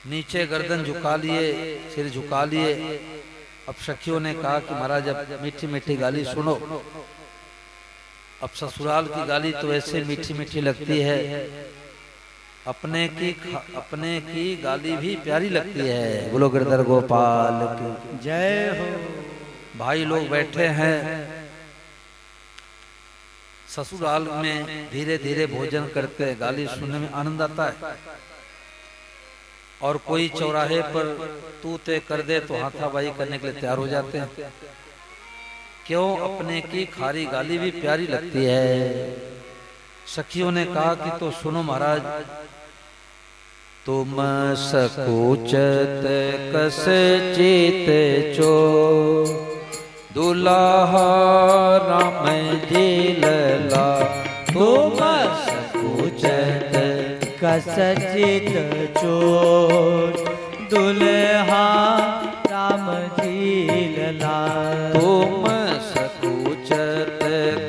नीचे गर्दन झुका लिए, सिर झुका लिए। अब सखियों ने कहा कि महाराज अब मीठी मीठी गाली सुनो। अब ससुराल की गाली तो ऐसे मीठी मीठी लगती है, अपने की गाली भी प्यारी लगती है। बोलो गिरधर गोपाल की जय हो। भाई लोग बैठे हैं ससुराल में, धीरे धीरे भोजन करते हैं, गाली सुनने में आनंद आता है। और कोई चौराहे पर तू ते कर दे तो हाथापाई करने के लिए तैयार हो जाते हैं। क्यों? अपने की खारी गाली भी प्यारी लगती है। सखियों ने कहा कि तो सुनो महाराज, तुम सकुचत कस चित चो दुल्हा राम जी लला। तुम सकुचत कस चित चोर दुल्हा राम जी लला। तुम सकुचत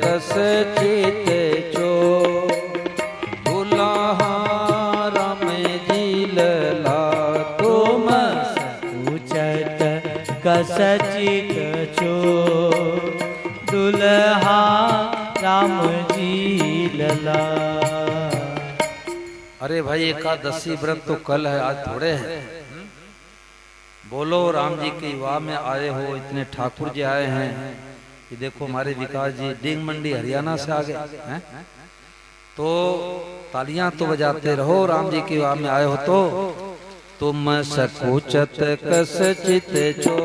कस चित चोर दुल्हा राम जी लला। तुम सकुचत कस चित चोर दुल्हा राम जी लला। अरे भाई, एकादशी व्रत तो कल है, आज थोड़े हैं। बोलो, राम जी के विवाह में आए हो, इतने ठाकुर जी आए हैं कि देखो हमारे विकास जी डिंग मंडी हरियाणा से आ गए हैं, तो तालियां तो बजाते रहो। राम जी के विवाह में आए हो तो तुम सकुचत कस चित चो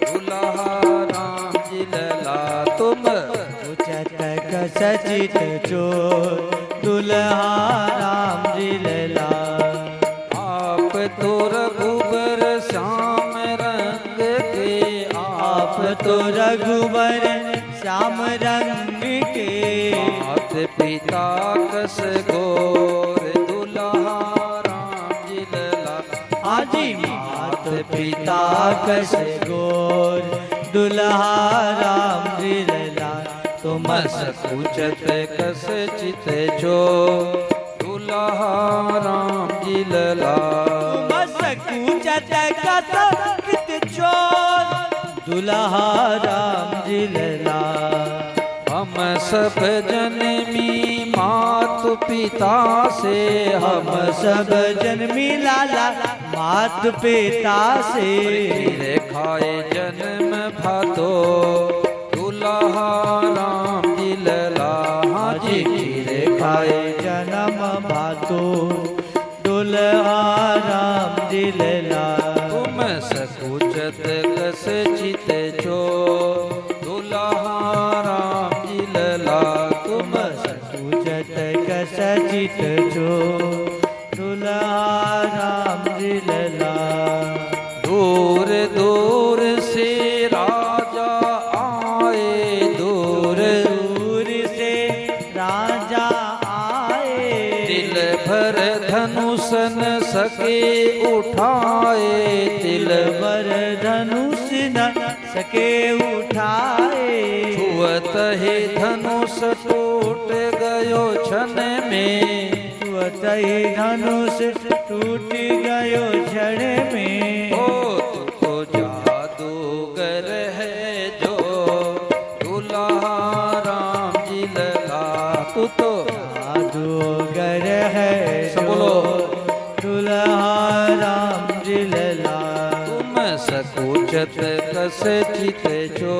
दुल्हा राम जी लला। तुम सकुचत कस चित चो दुल्हा राम जी लला। आप तो रघुबर श्याम रंग के, आप तो रघुबर श्याम रंग के। मात पिता कस गोर दुल्हा राम जी लला। आजी मात पिता कस गोर दुल्हा राम जी लला। तुम सकुचत कस चित चो दुल्हा राम जी लला। तुम सकुचत कस चित चोर दुल्हा राम जी लला। हम सब जन्मी मात पिता से, हम सब जन्मी लाला मात पिता से। खीरे खाए जन्म भातो दुल्हा राम जी लला। हाजी खीरे खाए जन्म भातो दुल्हा राम जी लला। तुम सकुचत कस चित चो दुल्हा राम जी लला। तुम सकुचत कस चित चो दुल्हा राम जी लला। दूर दूर से राजा आए, दूर दूर से राजा आए। दिल भर धनुषन सके उठाए, दिल बर धनुष न सके उठाए। छुअत ही धनुष टूट गयो क्षण में, छुअत ही धनुष टूट गयो क्षण में। ओ तू तो जादूगर है जो दुल्हा राम जी लला। तू तो जादूगर है सब बोलो। दुल्हा राम जी लला। तुम सकुचत कस चित चो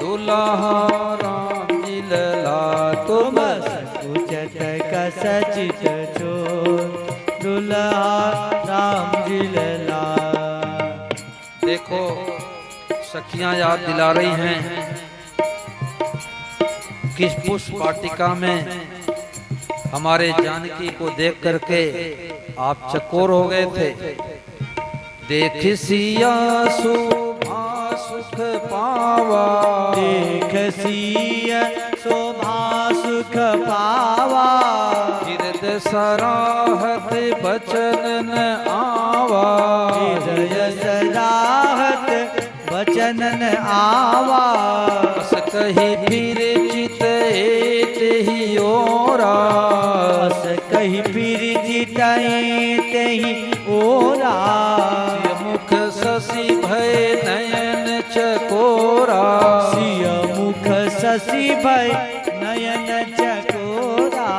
दुल्हा राम जी लला। तुम सकुचत कस चित चो दुल्हा राम जी लला। देखो, सखियां याद दिला रही हैं किस पुष्प वाटिका में हमारे जानकी को देख करके आप चकोर हो गए थे। देख सिया शोभा सुख पावा, देख सिया शोभा सुख पावा। गिरद सराहत बचन न आवा, हृदय सराहत बचन न आवा। अस कही फिर चित एत ही ओरा, अस कही फिर चित एत ही ओरा। सिय मुख शशि भय नयन चकोरा, सिय मुख शशि भय नयन चकोरा।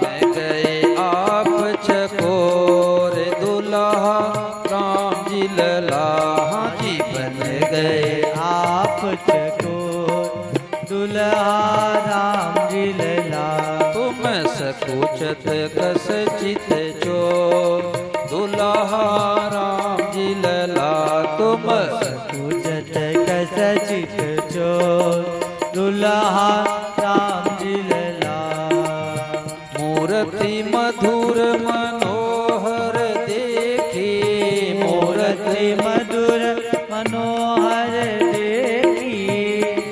बन गए आप चकोर दुल्हा राम जी लल्हा जी, बन गए आप चकोर दुल्हा राम जी लला। तुम सकुचत कस चित चोर दुल्हा राम जी लला। तुम सकुचत कस चित चोर दुल्हा राम जी लला। मूर्ति मधुर मनोहर देखी, मूर्ति मधुर मनोहर देखी।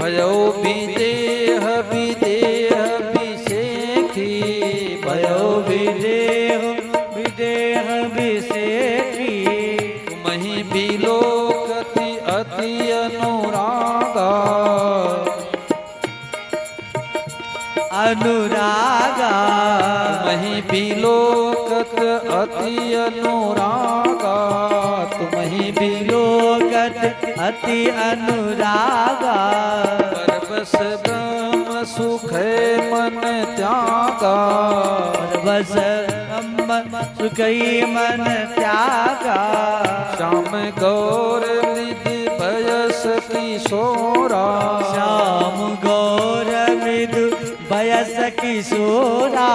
भयो विदेह विदेह विषेखी, भयो विदेह विदेह विषेखी। तुमहि बिलोकति अति अनुरागा, अनुरागा। तुमहि बिलोकत अति अनुरागा, तुमहि बिलोकत अति अनुरागा। परवश ब्रह्म सुख मन त्यागा, परवश ब्रह्म सुखई मन त्यागा। श्याम गौर मृदु बयस किशोरा, श्याम गौर मृदु बयस किशोरा।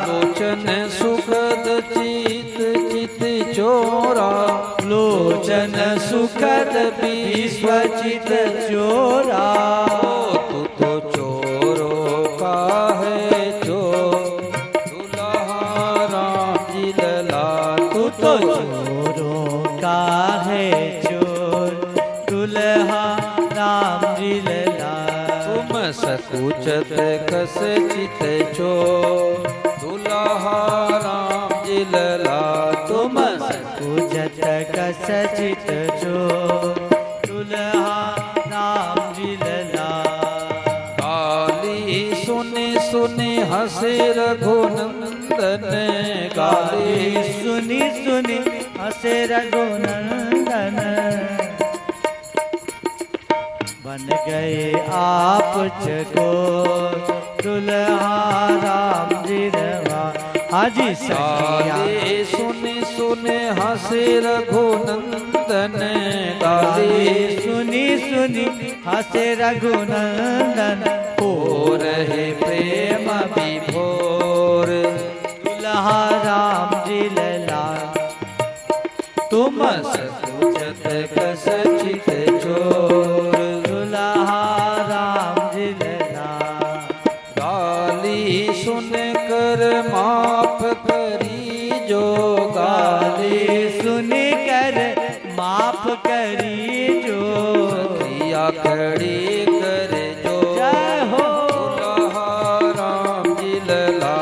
लोचन सुखद चित चित चोरा, लोचन सुखद विश्व चित चोरा। तू तो चोरों का है चोर दुल्हा राम जी लला। तू तो चोरों का है चोर दुल्हा राम जी लला। तुम सकुचत कस चित चोर दुल्हा राम जी लला। तुम सकुचत कस चित चोर दुल्हा राम जी लला। गाली सुनि सुनि हंसे रघुनंदन, गाली सुनी सुनी हंसे रघुनंदन। बन गए आप चकोर दुल्हा राम जी रवा। हाजी सखिया गाली सुनि सुनि हंसे रघुनंदन, गाली सुनी सुनी हंसे रघुनंदन। हो रहे प्रेम विभोर दुल्हा राम जी लला। तुम सकुचत कस चित चोर दुल्हा राम जी लला। गाली सुन कर माफ करी जो, गाली सुन कर माफ करी जो। सखिया खड़ी कर जो, जय हो दुल्हा राम जी लला।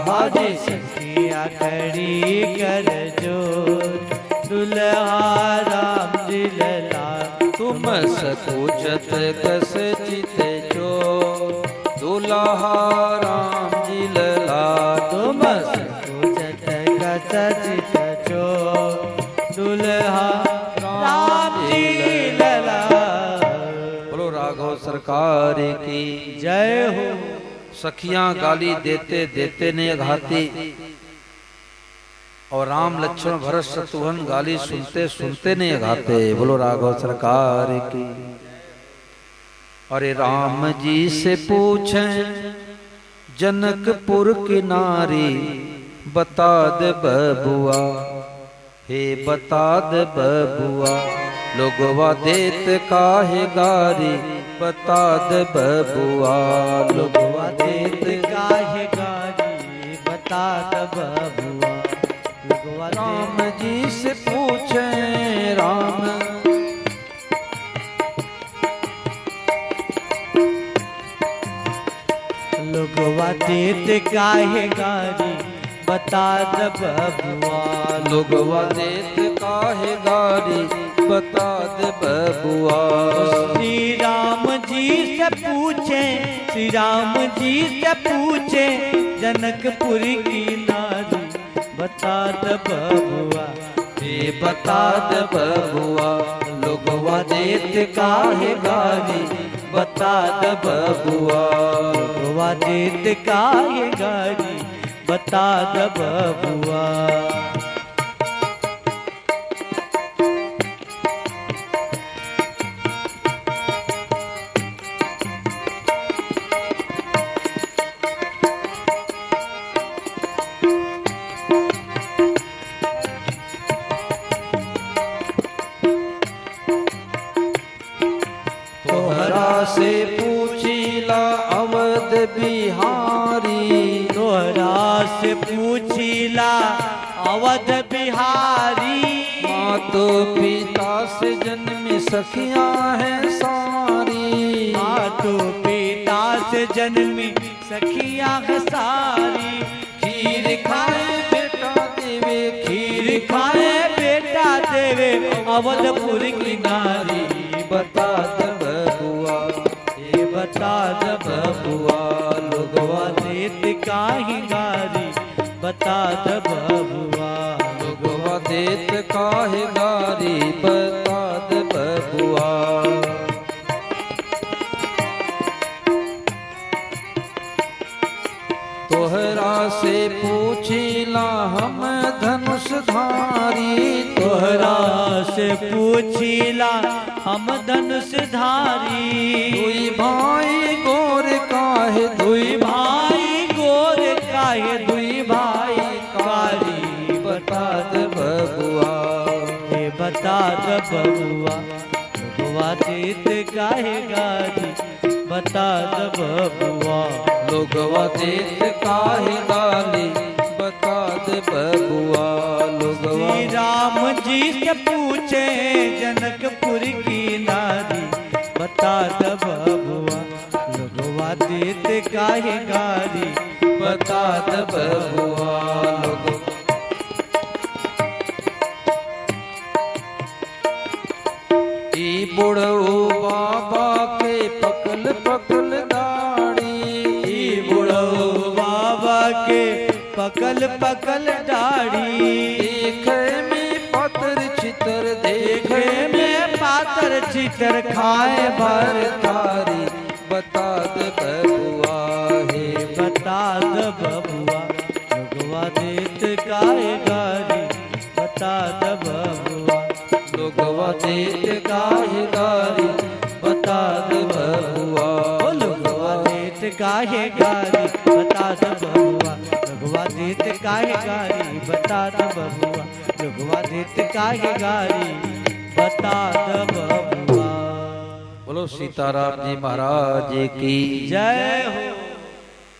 हाजी सखिया खड़ी कर जो दुल्हा राम जी लला। तुम सकुचत कस चित चोर दुल्हा राम जी लला। तुम सकुचत कस चित चोर दुल्हा राम जी लला। बोलो राघव सरकार की जय हो। सखियां गाली देते देते ने घाती, और राम लक्ष्मण भरत शत्रुघ्न गाली सुनते सुनते ने घाते। बोलो राघव सरकार की। अरे राम जी से पूछें जनकपुर की नारी, बता दे बबुआ, हे बता दे बबुआ, लोगवा देत काहे गारी, बता दे बबुआ, लोगवा देत काहे गारी, बता दे बबुआ। लोगवा राम जी से पूछे राम, लोगवा देत काहे गारी, बता दे बबुआ। लोगवा देत काहे गारी, बता दे बबुआ। श्री राम जी से पूछे, श्री राम जी से पूछे जनकपुर की नारी, बता दे बबुआ, ये बता दे बबुआ, लोगवा देत काहे गारी, बता दे बबुआ। लोगवा देत काहे गारी, बता दे बबुआ। से पूछीला अवध बिहारी, तोहरा से पूछीला अवध बिहारी। मातो पिता से जन्मी सखियां हैं सारी, मातो पिता से जन्मी सखियां हैं सारी। खीर खाए बेटा देवे, खीर खाए बेटा देवे अवधपुर की नारी, बता दे बबुआ, ये बता दे बबुआ। लोगवा देत काहे गारी, बता दे बबुआ। लोगवा देत काहे गारी, बता दे बबुआ। तोहरा से पूछीला हम धनुषधारी, तोहरा से पूछीला हम धनुषधारी। दुई भाई गोर काहे, दुई भाई गोर काहे, दुई भाई कारी, बता दे बबुआ। ये बता दे बबुआ, लोगवा देत काहे गारी, बता दे बबुआ। लोगवा देत काहे गाली, बता दे बबुआ। लोगवा श्री राम जी से पूछे जनकपुर की नारी, बता दे बबुआ। लोगवा देत काहे गारी, बता दे बबुआ। ई बुढ़ऊ बाबा के पकल पकल दाढ़ी, ई बुढ़ऊ बाबा के पकल पकल दाढ़ी। देखे में पातर छितर, देखे में पातर चितर खाए भर तारी, बता दे बबुआ। हे बता दे बबुआ, लोगवा देत काहे गारी, बता दे बबुआ। लोगवा देत काहे गारी, बता दे बबुआ। लोगवा देत काहे गारी, बता दे बबुआ। लोगवा देत काहे गारी, बता दे बबुआ। लोगवा देत काहे गारी, बता दे बबुआ। बोलो सीताराम जी महाराज की जय हो।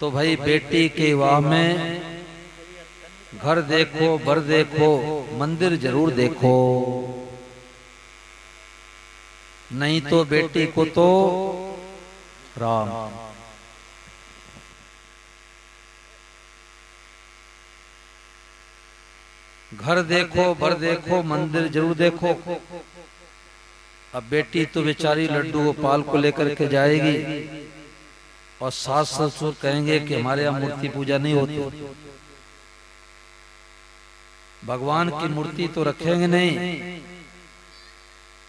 तो भाई बेटी के विवाह में घर देखो, बर देखो, मंदिर जरूर देखो, नहीं तो बेटी को तो राम। घर देखो, बर देखो, मंदिर जरूर देखो। अब बेटी तो बेचारी लड्डू गोपाल को लेकर के जाएगी और सास ससुर कहेंगे कि हमारे यहाँ मूर्ति पूजा नहीं होती, भगवान की मूर्ति तो रखेंगे नहीं,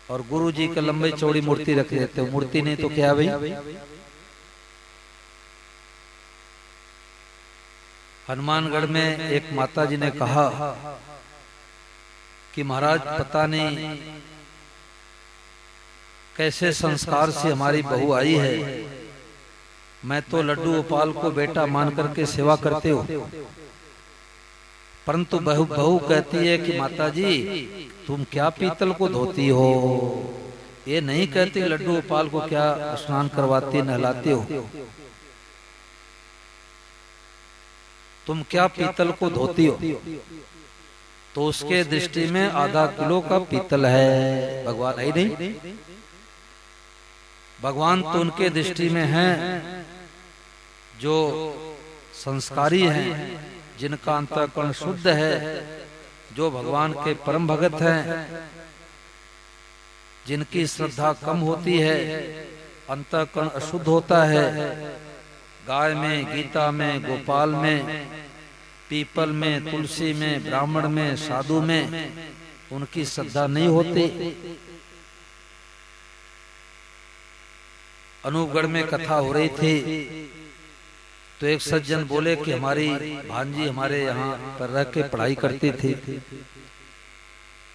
और गुरु जी का लंबी चौड़ी मूर्ति रख देते हो। मूर्ति नहीं तो क्या भाई। हनुमानगढ़ में एक माता जी ने कहा कि महाराज पता नहीं कैसे संस्कार से हमारी बहू आई है, मैं तो लड्डू गोपाल को बेटा मान करके सेवा करते हो, परंतु बहू कहती है कि माता जी तुम क्या पीतल को धोती हो, ये नहीं कहती लड्डू गोपाल को क्या स्नान करवाती नहलाते हो, तुम क्या पीतल को धोती हो। तो उसके दृष्टि में आधा किलो का पीतल है, भगवान है नहीं। भगवान तो उनके दृष्टि में हैं जो संस्कारी हैं, जिनका अंतःकरण शुद्ध है, जो भगवान के परम भगत हैं। जिनकी श्रद्धा कम होती है, अंतःकरण अशुद्ध होता है। गाय में, गीता में, गोपाल में, पीपल में, तुलसी में, ब्राह्मण में, साधु में उनकी श्रद्धा नहीं होती। अनूपगढ़ में कथा हो रही थी तो एक सज्जन बोले कि हमारी भांजी हमारे यहाँ पर रह के पढ़ाई करती थी,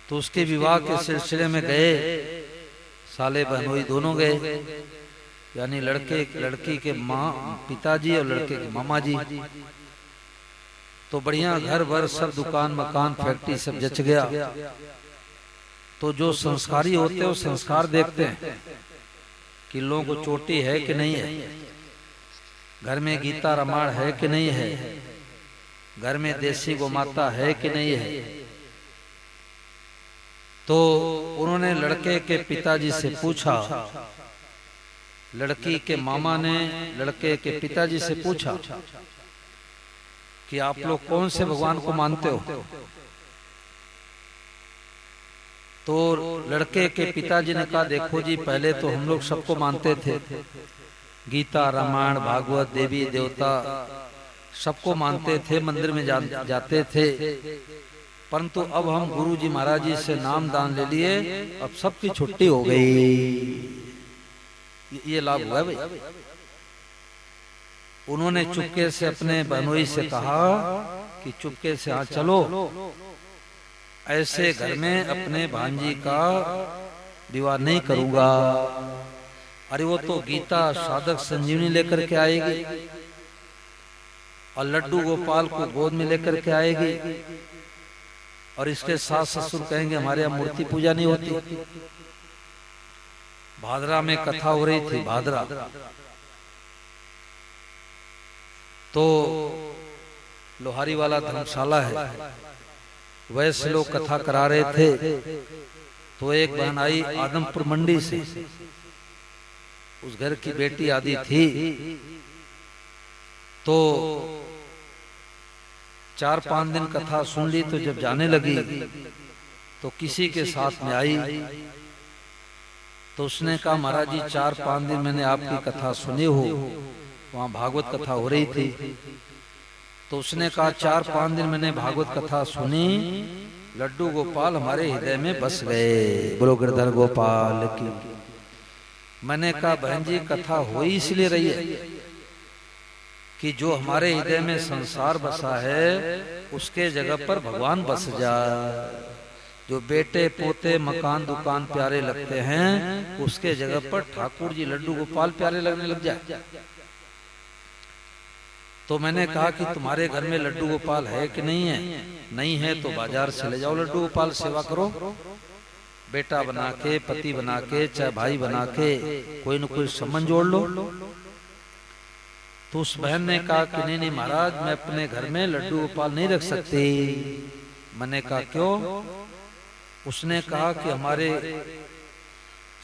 तो उसके विवाह के सिलसिले में गए, साले बहनोई दोनों गए, यानी लड़की के माँ पिताजी और लड़के के मामा जी। तो बढ़िया घर भर सब दुकान मकान फैक्ट्री सब जच गया। तो जो संस्कारी होते हैं वो संस्कार देखते हैं कि लोगों को चोटी है कि नहीं है, घर में गीता रामायण है कि नहीं है, घर में देसी गोमाता है कि नहीं है। तो उन्होंने लड़के के पिताजी से पूछा, लड़की के मामा ने लड़के के पिताजी से पूछा कि आप लोग कौन से भगवान को मानते हो। तो लड़के के पिताजी ने कहा, देखो जी पहले तो हम लोग सबको मानते थे, गीता रामायण भागवत देवी देवता सबको मानते थे, मंदिर में जाते थे, परंतु अब हम गुरु जी महाराज जी से नाम दान ले लिए, अब सबकी छुट्टी हो गई। ये लाभ हुआ भाई। उन्होंने चुपके से अपने बहनोई से कहा कि चुपके से हाँ चलो, ऐसे घर में अपने भांजी का विवाह नहीं करूंगा। अरे वो तो गीता साधक संजीवनी लेकर के आएगी और लड्डू गोपाल को गोद में लेकर के आएगी, और इसके सास ससुर कहेंगे हमारे यहाँ मूर्ति पूजा नहीं होती। भादरा में कथा हो रही थी, भादरा तो लोहारी वाला धर्मशाला है, वैसे लोग कथा करा रहे थे। तो एक बहन आई आदमपुर मंडी से, उस घर की बेटी आदि थी। तो 4-5 दिन कथा सुन ली, तो जब जाने लगी तो किसी के साथ में आई, तो उसने कहा महाराज जी 4-5 दिन मैंने आपकी कथा सुनी हो, वहां भागवत कथा हो रही थी। तो उसने कहा 4-5 दिन मैंने भागवत कथा सुनी, लड्डू गोपाल हमारे हृदय में बस गए, बोलो गिरधर गोपाल की। मैंने कहा बहन जी कथा हो ही इसलिए रही है कि जो हमारे हृदय में संसार बसा है उसके जगह पर भगवान बस जाए। जो बेटे पोते मकान दुकान प्यारे लगते हैं उसके जगह पर ठाकुर जी लड्डू गोपाल प्यारे लगने लग जाए। तो मैंने कहा कि तुम्हारे घर में लड्डू गोपाल है कि नहीं है? नहीं है तो बाजार से ले जाओ लड्डू गोपाल, सेवा करो, बेटा बना के, पति बना के, चाहे भाई बना के कोई न कोई संबंध जोड़ लो। तो उस बहन ने कहा कि नहीं नहीं महाराज मैं अपने घर में लड्डू गोपाल नहीं रख सकती। मैंने कहा क्यों? उसने कहा कि हमारे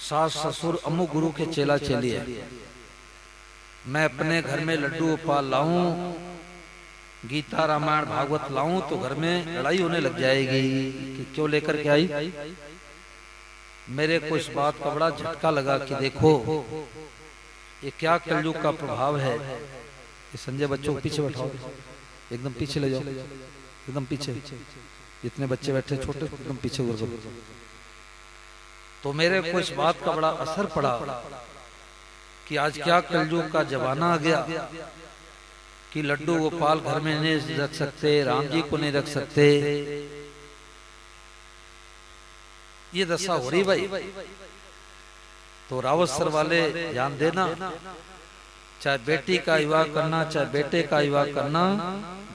सास ससुर अमुक गुरु के चेला चेली है, मैं अपने घर में लड्डू गोपाल लाऊं, गीता रामायण भागवत लाऊं तो घर में लड़ाई होने लग जाएगी कि क्यों लेकर के आई। मेरे को इस बात का बड़ा झटका लगा कि देखो ये क्या कलयुग का प्रभाव है। ये संजय बच्चों को पीछे बैठाओ, एकदम पीछे ले जाओ, एकदम पीछे, जितने बच्चे बैठे छोटे एकदम पीछे गुरु। तो मेरे को इस बात का बड़ा असर पड़ा कि आज क्या कलयुग का जमाना आ गया कि लड्डू गोपाल घर में नहीं रख सकते, राम जी को नहीं रख सकते। ये दशा हो रही भाई। तो रावत सर वाले ध्यान देना, चाहे बेटी का विवाह करना चाहे बेटे का विवाह करना,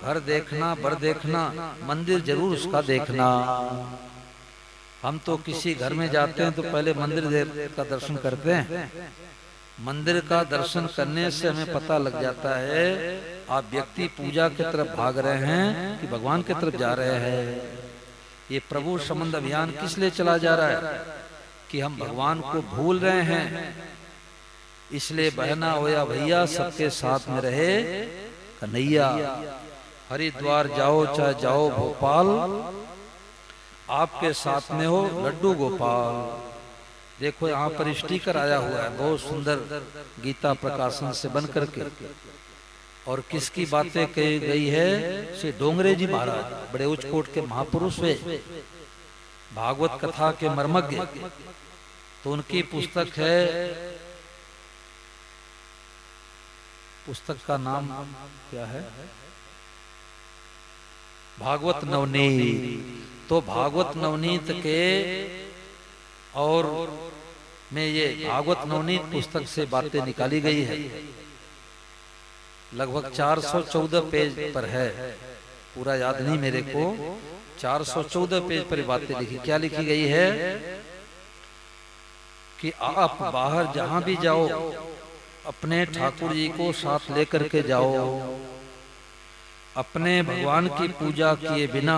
घर देखना बर देखना, मंदिर जरूर उसका देखना। हम तो किसी घर में जाते हैं तो पहले मंदिर का दर्शन करते हैं। मंदिर का दर्शन करने से हमें पता लग जाता है आप व्यक्ति पूजा की तरफ भाग रहे हैं कि भगवान की तरफ जा रहे हैं। ये प्रभु संबंध अभियान किस लिए चला जा रहा है कि हम भगवान को भूल रहे हैं। इसलिए बहना हो या भैया सबके साथ में रहे कन्हैया। हरिद्वार जाओ चाहे जाओ भोपाल, आपके साथ में हो लड्डू गोपाल। देखो यहाँ पर स्टिकर आया हुआ है बहुत सुंदर गीता प्रकाशन से बन करके, और किसकी बातें कही गई है? श्री डोंगरे जी महाराज, बड़े उच्च कोट के महापुरुष वे, भागवत कथा के मर्मज्ञ। तो उनकी पुस्तक है, पुस्तक का नाम क्या है? भागवत नवनीत। तो भागवत नवनीत के और में ये भागवत नवनीत पुस्तक से बातें निकाली गई है। लगभग 414 पेज पर है, पूरा याद नहीं मेरे को। 414 पेज पर बातें लिखी। क्या लिखी गई है कि आप बाहर जहां भी जाओ अपने ठाकुर जी को साथ लेकर के जाओ। अपने भगवान की पूजा किए बिना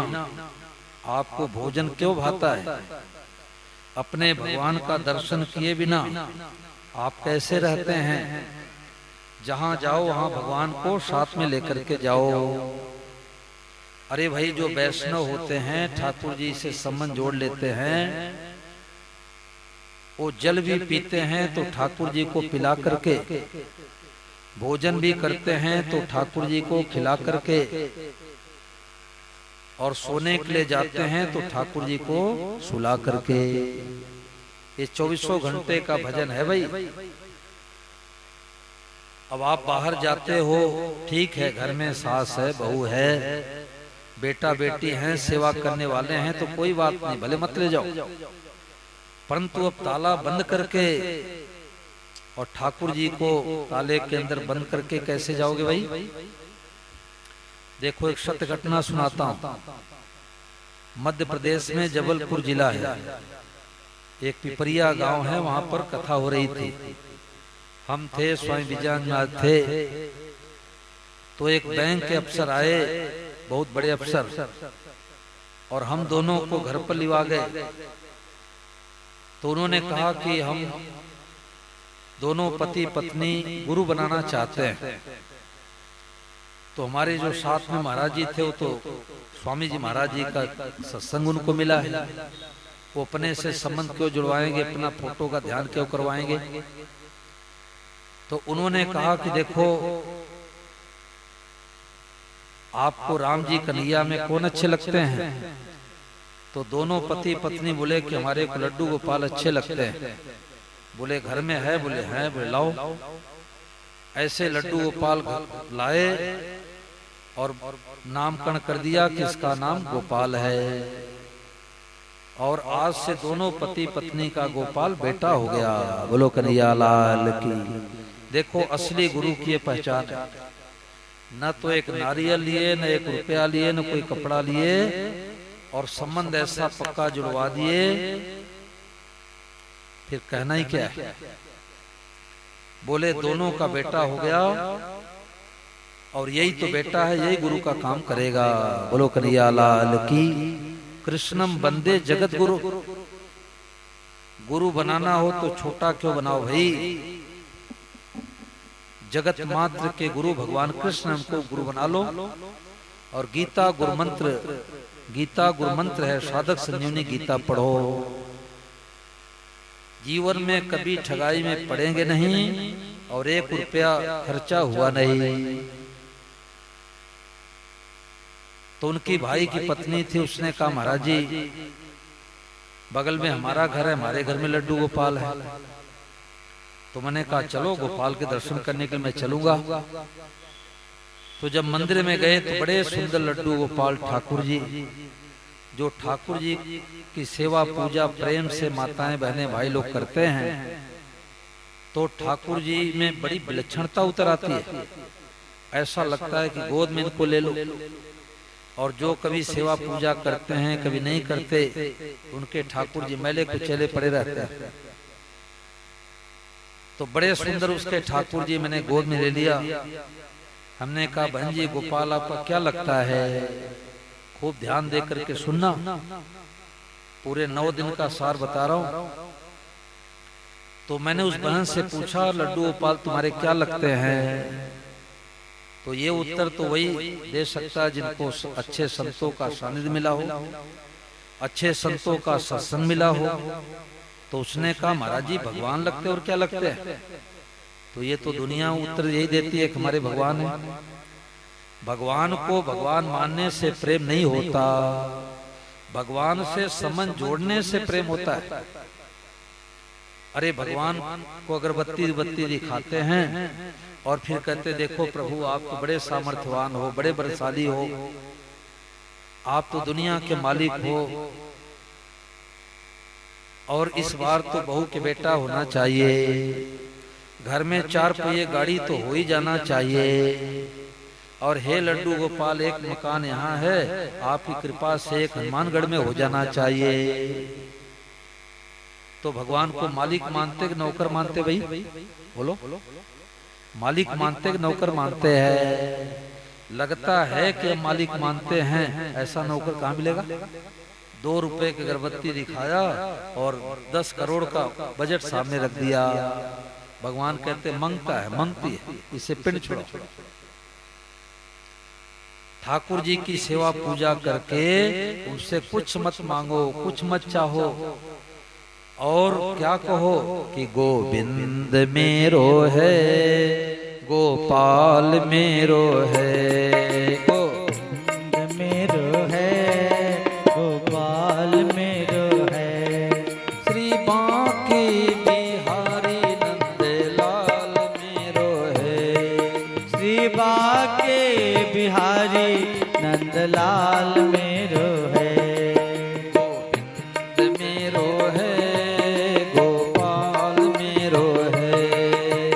आपको भोजन क्यों भाता है? अपने भगवान का दर्शन किए बिना आप कैसे रहते हैं? जहां जाओ वहां भगवान को साथ में लेकर के जाओ। अरे भाई, जो वैष्णव होते हैं ठाकुर जी से संबंध जोड़ लेते हैं, वो जल भी पीते हैं तो ठाकुर जी को पिला करके, भोजन भी करते हैं तो ठाकुर जी को खिला करके, और सोने के लिए जाते हैं तो ठाकुर जी को सुला करके। ये 24 घंटे का भजन है भाई। अब आप बाहर जाते हो, ठीक है, घर में सास है, बहू है, बेटा बेटी हैं, सेवा करने वाले हैं, तो कोई बात नहीं, भले मत ले जाओ। परंतु अब ताला बंद करके और ठाकुर जी को ताले के अंदर बंद करके कैसे जाओगे भाई? देखो, एक सत्य घटना सुनाता हूं। मध्य प्रदेश में जबलपुर जिला है, एक पिपरिया गांव है, वहां पर कथा हो रही थी। हम थे, स्वामी विजयानंद थे। तो एक बैंक के अफसर आए, बहुत बड़े अफसर, और हम दोनों को घर पर लिवा गए। तो उन्होंने कहा कि हम दोनों पति पत्नी गुरु बनाना चाहते हैं। तो हमारे जो साथ में महाराज जी थे, वो तो स्वामी जी महाराज जी का सत्संग उनको मिला है, वो अपने से संबंध क्यों जुड़वाएंगे, अपना फोटो का ध्यान क्यों करवाएंगे? तो उन्होंने कहा कि देखो, आपको राम जी कन्हैया में कौन अच्छे लगते हैं? तो दोनों पति पत्नी बोले कि हमारे को लड्डू गोपाल अच्छे लगते हैं। बोले घर में है? बोले हैं। बोले लाओ। ऐसे लड्डू गोपाल लाए और नामकरण कर दिया कि इसका नाम गोपाल है। और आज से दोनों पति पत्नी का गोपाल बेटा हो गया। बोलो कन्हैया लाल की। देखो, असली गुरु की पहचान, न तो एक नारियल लिए, न एक रुपया लिए, न कोई कपड़ा लिए, और संबंध ऐसा पक्का जुड़वा दिए, फिर कहना ही क्या है? बोले दोनों का बेटा हो गया, और यही तो बेटा है, यही गुरु का काम करेगा। बोलो कन्हैया लाल की। कृष्णम बंदे जगत गुरु। गुरु बनाना हो तो छोटा क्यों बनाओ भाई? जगत मात्र के गुरु भगवान कृष्ण, हमको गुरु बना लो। और गीता गुरु मंत्र है, साधक संजीवनी गीता पढ़ो। जीवन में कभी ठगाई में पड़ेंगे नहीं, और 1 रुपया खर्चा हुआ नहीं। तो उनकी भाई की पत्नी थी, उसने कहा महाराज जी, बगल में हमारा घर है, हमारे घर में लड्डू गोपाल है। तो मैंने कहा चलो, गोपाल के दर्शन करने के लिए मैं चलूंगा। तो जब मंदिर में गए तो बड़े सुंदर लड्डू गोपाल ठाकुर जी, जो ठाकुर जी की सेवा पूजा प्रेम से माताएं बहनें भाई लोग करते हैं, तो ठाकुर जी में बड़ी विलक्षणता उतर आती है। ऐसा लगता है कि गोद में इनको ले लो। और जो कभी सेवा पूजा करते हैं, कभी नहीं करते, उनके ठाकुर जी मैले कुचेले पड़े रहते हैं। तो बड़े सुंदर उसके ठाकुर जी मैंने गोद में ले लिया। हमने कहा बहन जी, गोपाल आपका क्या लगता है? खूब ध्यान दे करके सुनना, पूरे 9 दिन का सार बता रहा हूं। तो मैंने उस बहन से पूछा, लड्डू गोपाल तुम्हारे क्या लगते हैं? तो ये उत्तर तो वही दे सकता है जिनको अच्छे संतों का सानिध्य मिला हो, अच्छे संतों का सत्संग मिला हो। तो तो उसने कहा महाराज जी भगवान लगते और क्या लगते हैं? तो ये तो दुनिया उत्तर यही देती है कि हमारे भगवान है। भगवान को भगवान मानने से प्रेम नहीं होता, भगवान से संबंध जोड़ने से प्रेम होता है। अरे भगवान को अगरबत्ती बत्ती दिखाते हैं और फिर कहते देखो प्रभु आप तो बड़े सामर्थ्यवान हो, बड़े बलशाली हो, आप तो दुनिया के मालिक हो, और इस बार तो बहू के बेटा होना चाहिए, घर में 4 पहिए गाड़ी तो हो ही जाना चाहिए, और हे लड्डू गोपाल एक मकान यहाँ है, आपकी कृपा से एक हनुमानगढ़ में हो जाना चाहिए। तो भगवान को मालिक मानते कि नौकर मानते? भाई बोलो, मालिक मानते कि नौकर मानते हैं? लगता है कि हम मालिक मानते हैं, ऐसा नौकर कहाँ मिलेगा? 2 रुपए की अगरबत्ती दिखाया और 10 करोड़ का बजट सामने रख दिया। भगवान कहते मंगता है, मंगती है, इसे पिंड छोड़ो। ठाकुर जी की सेवा पूजा करके उनसे कुछ मत मांगो, कुछ मत चाहो, और क्या कहो कि गोविंद मेरो है, गोपाल मेरो है, गोविंद मेरो है, गोपाल मेरो है, श्री बांके बिहारी नंदलाल मेरो है, श्री बांके बिहारी नंदलाल मेरो है, गोविंद मेरो है, गोपाल मेरो है,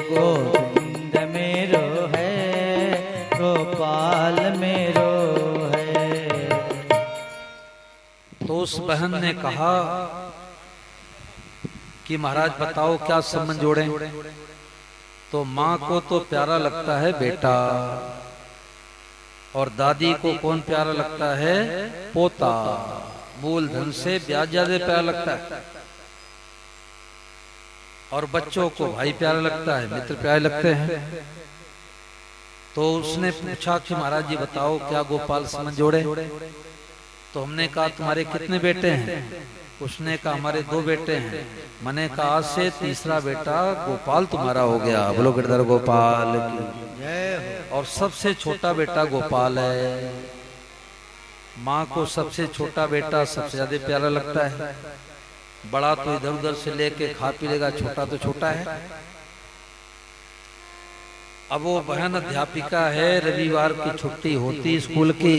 गोविंद मेरो है, गोपाल मेरो है। तो उस बहन ने कहा कि महाराज बताओ क्या संबंध जोड़े? तो माँ को तो प्यारा लगता है बेटा, और दादी को कौन प्यारा लगता है? पोता। मूलधन से ब्याज ज्यादा प्यारा लगता है, और बच्चों को भाई प्यारा लगता है, मित्र प्यारे लगते हैं। तो उसने पूछा कि महाराज जी बताओ क्या गोपाल संबंध जोड़े? तो हमने कहा तुम्हारे कितने बेटे हैं? उसने कहा हमारे 2 बेटे हैं। मैंने कहा आज से तीसरा बेटा गोपाल तुम्हारा हो गया। बोलो गिरधर गोपाल की जय हो। और सबसे छोटा बेटा गोपाल है। माँ को सबसे छोटा बेटा सबसे ज्यादा प्यारा लगता है। बड़ा तो इधर उधर से लेके खा पी लेगा, छोटा तो छोटा है। अब वो बहन अध्यापिका है, रविवार की छुट्टी होती स्कूल की,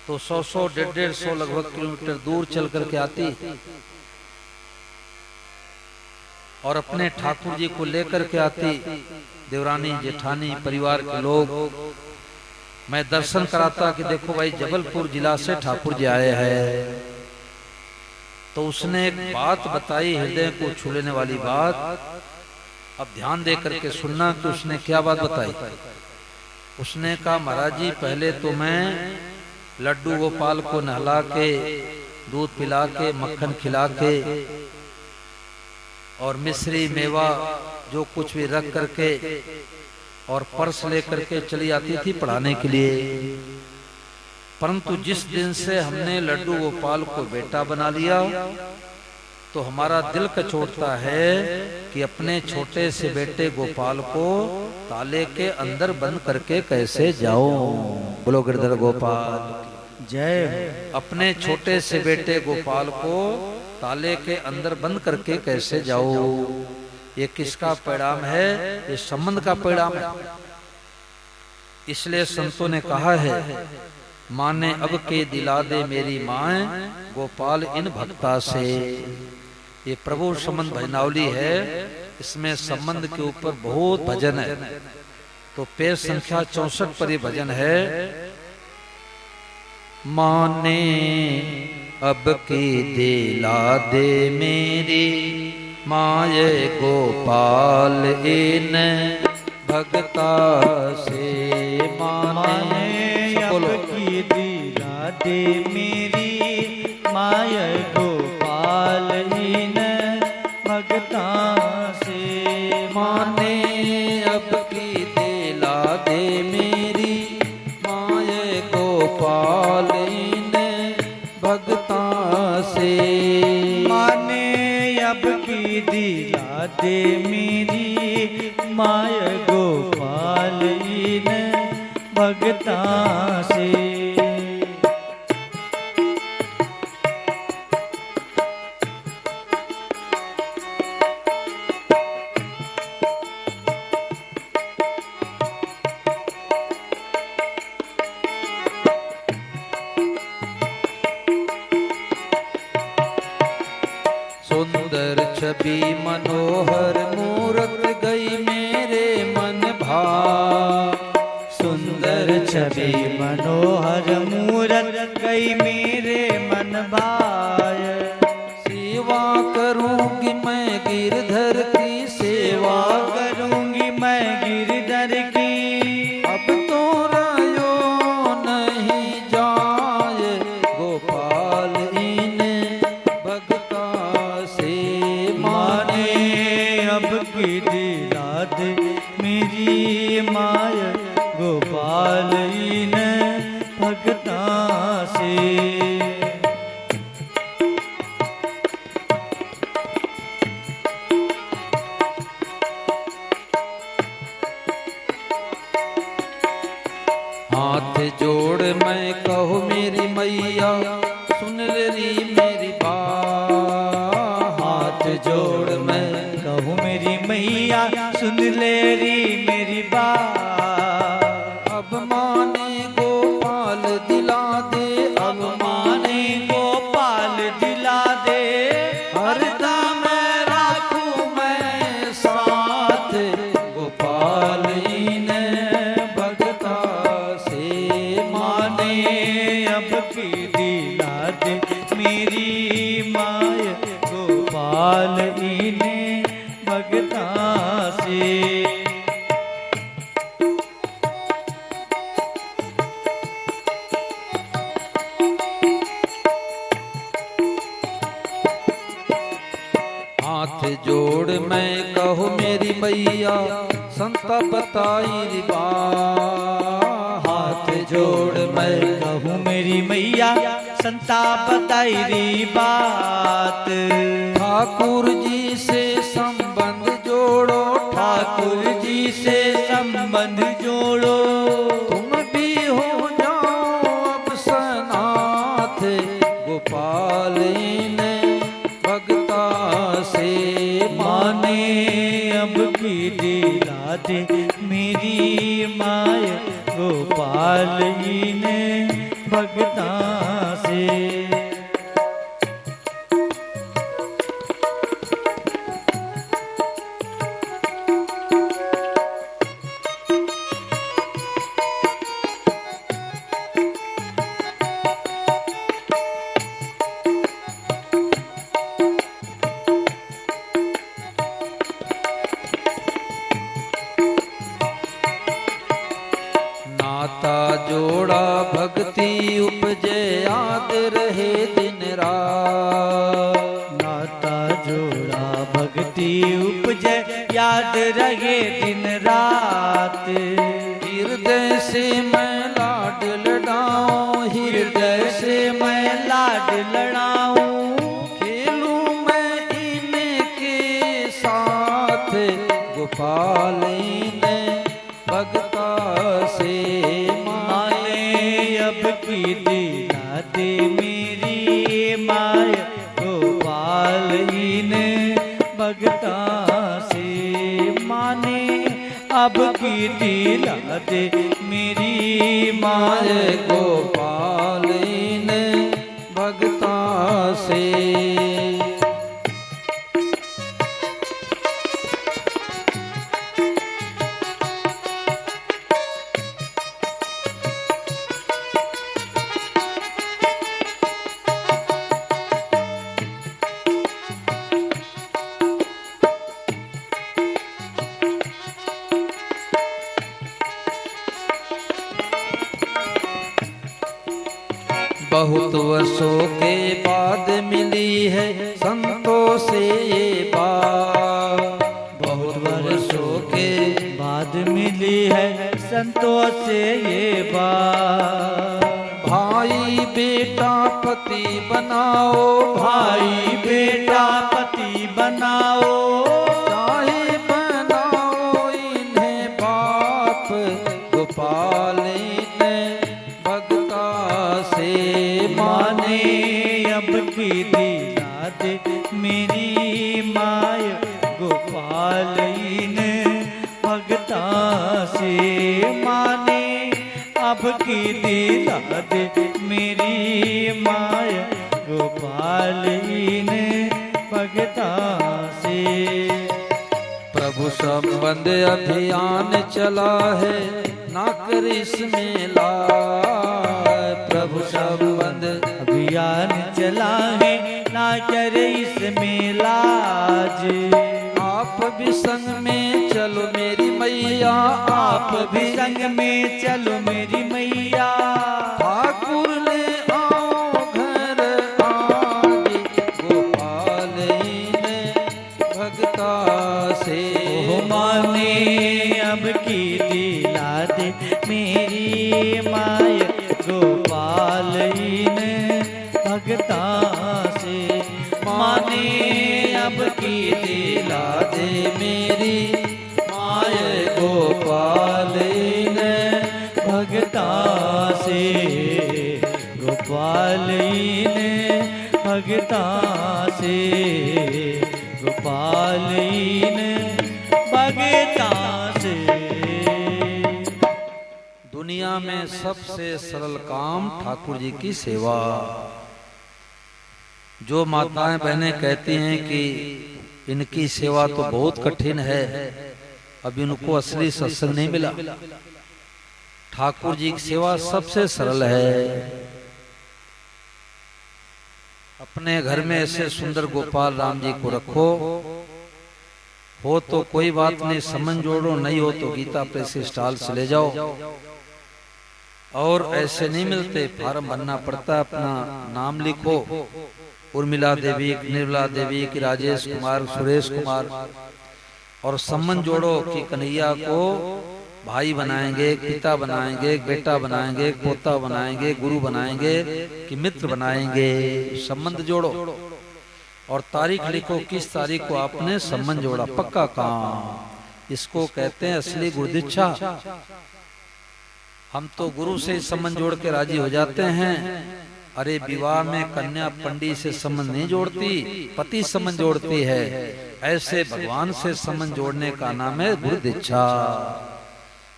तो 100 150 लगभग किलोमीटर दूर चल करके आती और अपने ठाकुर जी को लेकर के आती। देवरानी जेठानी परिवार के लोग, मैं दर्शन कराता कि देखो भाई जबलपुर जिला से ठाकुर जी आए हैं। तो उसने एक बात बताई, हृदय को छू लेने वाली बात। अब ध्यान दे करके सुनना कि उसने क्या बात बताई। उसने कहा महाराज जी पहले तो मैं लड्डू गोपाल को नहला के, दूध पिला के, मक्खन खिला के और मिश्री मेवा जो कुछ भी रख करके और पर्स लेकर के चली आती थी पढ़ाने के लिए। परंतु जिस दिन से हमने लड्डू गोपाल को बेटा बना लिया तो हमारा दिल कचोटता है कि अपने छोटे से बेटे गोपाल को ताले के अंदर बंद करके कैसे जाऊं। बोलो गिरधर गोपाल जय। अपने छोटे से बेटे गोपाल को ताले के अंदर बंद करके कैसे जाऊं। ये किसका परिणाम है? ये संबंध का परिणाम है। इसलिए संतों ने कहा है, माने अब के दिला दे मेरी माए गोपाल इन भक्ता से। ये प्रभु संबंध भजनावली है, इसमें संबंध के ऊपर बहुत भजन है। तो पेज संख्या 64 पर ये भजन है। माने अब की दिला दे मेरी माये गोपाल इन भगता से। माने अब की दिला दे मेरी माये गोपाल इन भगता से। माने अब की दिला दे मेरी माये गोपाल इन भगता से। माने अब की दिला दे मेरी माय गोपाल इन भगता से। सुंदर छवि मनोहर मूरत गई मेरे मन भाव। सुंदर छवि मनोहर मूरत गई मेरे मन भाय। सेवा करूंगी मैं गिरधर की, सेवा करूंगी मैं गिरधर की। अब तो रयो नहीं जाए गोपाल इन भगता से। माने अब की दिला दे मेरी माय गोपाल इन भगता से। हाथ जोड़ मैं कहूँ मेरी मैया सुन ली मेरी बात। हाथ जोड़ मैं कहूँ मेरी मैया सुन ले री मेरी बात। अब माने गोपाल दिला दे, अब माने गोपाल दिला दे। हरदम राखूं मैं साथ गोपाल इन भगता से। माने अब की दिला दे मेरी माय गोपाल इन भगता से। हाथ जोड़ मैं कहूँ मेरी मैया संता बताई री बात। हाथ जोड़ मैं कहूँ मेरी मैया संता बताई री बात। ठाकुर जी से संबंध जोड़ो, ठाकुर जी से संबंध जोड़ो। तुम भी हो जाओ अब सनाथ गोपाल इन भगता से। माने अब की दिला दे मेरी माय गोपाल इन भगता से। नाता जोड़ा भक्ति उपजे याद रहे दिन रात। नाता जोड़ा भक्ति उपजे याद रहे दिन रात। हृदय से मैं लाड लड़ाऊं, हृदय से मैं लाड लड़ाऊं। खेलूं मैं इनके साथ गोपाल इन भगता से। माने अब की दिला दे मेरी माय गोपाल इन भगता से। माने अब की दिला दे मेरी माय गोपाल इन भगता से। बहुत वर्षों के बाद मिली है संतों से ये बात। बहुत वर्षों के बाद मिली है संतों से ये बात। भाई बेटा पति बनाओ, भाई बेटा पति बनाओ, चाहे बनाओ इन्हें बाप गोपाल इन्हें भगता से माने। अब की दिला दे मेरी माय गोपाल इन भगता से माने। अब की दिला दे मेरी माय गोपाल इन भगता से। प्रभु संबंध अभियान चला है ना कर इसमें लाज, प्रभु संबंध अभियान चला है ना करे इसमें लाज। आप भी संग में चलो मेरी मैया, आप भी संग में चलो मेरी मैया। ठाकुर ले आओ घर आगे गोपाल इन्हें भगता से माने। अब की दिला दे मेरी माय गोपाल इन भगता से माने। अब की दिला दे मेरी माय गोपाल इन भगता से। गोपाल इन भगता से, गोपाल इन भगता से। दुनिया में सबसे सरल काम ठाकुर जी की सेवा। जो माताएं बहनें कहती हैं कि इनकी सेवा तो बहुत कठिन है, अब इनको असली सत्संग नहीं मिला। ठाकुर जी की सेवा सबसे सरल है। अपने घर में ऐसे सुंदर गोपाल राम जी को रखो, हो तो कोई बात नहीं समन जोड़ो, नहीं हो तो गीता प्रेस स्टॉल से ले जाओ। और ऐसे नहीं मिलते, फार्म भरना पड़ता है, अपना नाम लिखो, उर्मिला देवी, निर्मला देवी की, राजेश कुमार, सुरेश कुमार, और सम्मन जोड़ो कि कन्हैया को भाई बनाएंगे, पिता बनाएंगे, बेटा बनाएंगे, पोता बनाएंगे, गुरु बनाएंगे कि मित्र बनाएंगे। संबंध जोड़ो और तारीख लिखो, किस तारीख को आपने संबंध जोड़ा, पक्का काम। इसको कहते हैं असली गुरुदीक्षा। हम तो गुरु से संबंध जोड़ के राजी हो जाते हैं। अरे विवाह में कन्या पंडित से संबंध नहीं जोड़ती, पति संबंध जोड़ती है। ऐसे भगवान से संबंध जोड़ने का नाम है गुरु दीक्षा।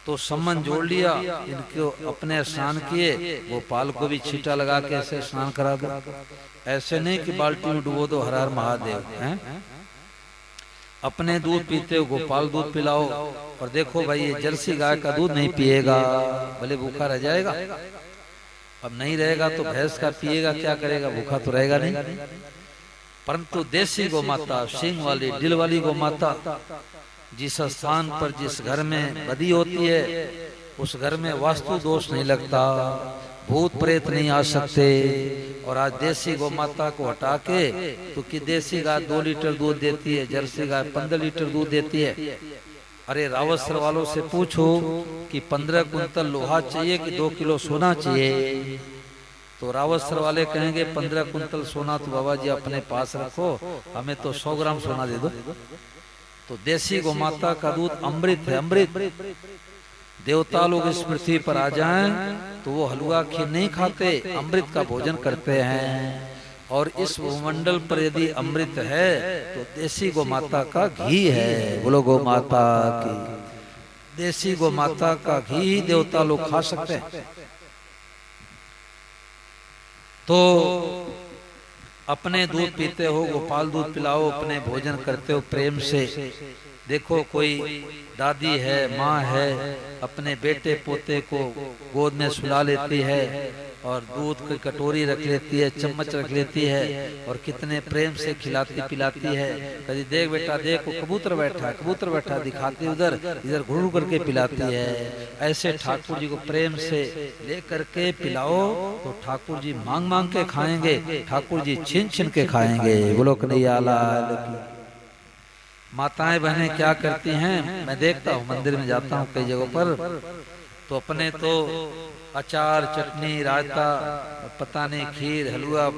तो संबंध जोड़ लिया, इनको अपने स्नान किए, गोपाल को भी छींटा लगा के ऐसे स्नान करा दो। ऐसे नहीं कि बाल्टी में डुबो दो, हर हर महादेव हैं। अपने दूध पीते हो, गोपाल दूध पिलाओ। और देखो भाई, ये जर्सी गाय का दूध नहीं पिएगा, भले भूखा रह जाएगा। अब नहीं रहेगा तो भैंस का पिएगा, क्या करेगा, भूखा तो रहेगा नहीं। परंतु देसी गौ माता, सींग वाली, दिल वाली गौ माता, जिस स्थान पर, जिस घर में बदी होती है, उस घर में वास्तु दोष नहीं लगता, भूत प्रेत नहीं आ सकते। और आज देसी गौ माता को हटा के, तो कि देसी गाय 2 लीटर दूध देती है, जर्सी गाय 15 लीटर दूध देती है। अरे रावसर वालों से पूछो कि 15 कुंतल लोहा चाहिए कि 2 किलो सोना चाहिए, तो रावसर वाले कहेंगे 15 कुंतल सोना तो बाबा जी अपने पास रखो, हमें तो 100 ग्राम सोना दे दो। तो देसी गौ माता का दूध अमृत है, अमृत। देवता लोग इस पृथ्वी पर आ जाएं तो वो हलवा खीर नहीं खाते, अमृत का भोजन करते हैं। और इस भूमंडल पर यदि अमृत है तो देसी गौ माता का घी है। बोलो गौ माता की। देसी गौ माता का घी देवता लोग खा सकते हैं। तो अपने दूध पीते हो, गोपाल दूध पिलाओ, अपने भोजन करते हो प्रेम से। देखो कोई दादी है, माँ है, अपने बेटे पोते को गोद में सुला लेती है और दूध की कटोरी रख लेती है, चम्मच रख लेती है और कितने प्रेम से खिलाती पिलाती है। कभी देख बेटा देख, वो कबूतर बैठा, कबूतर बैठा दिखाती, उधर इधर घुड़ करके पिलाती है। ऐसे ठाकुर जी को प्रेम से ले करके पिलाओ तो ठाकुर जी मांग मांग के खाएंगे, ठाकुर जी छीन छीन के खाएंगे। बोलो कन्हैया लाल की। माताएं बहनें क्या करती हैं, मैं देखता हूँ मंदिर में जाता हूँ कई जगहों पर, तो अपने तो अचार, चटनी, रायता, पता नहीं खीर, हलवा,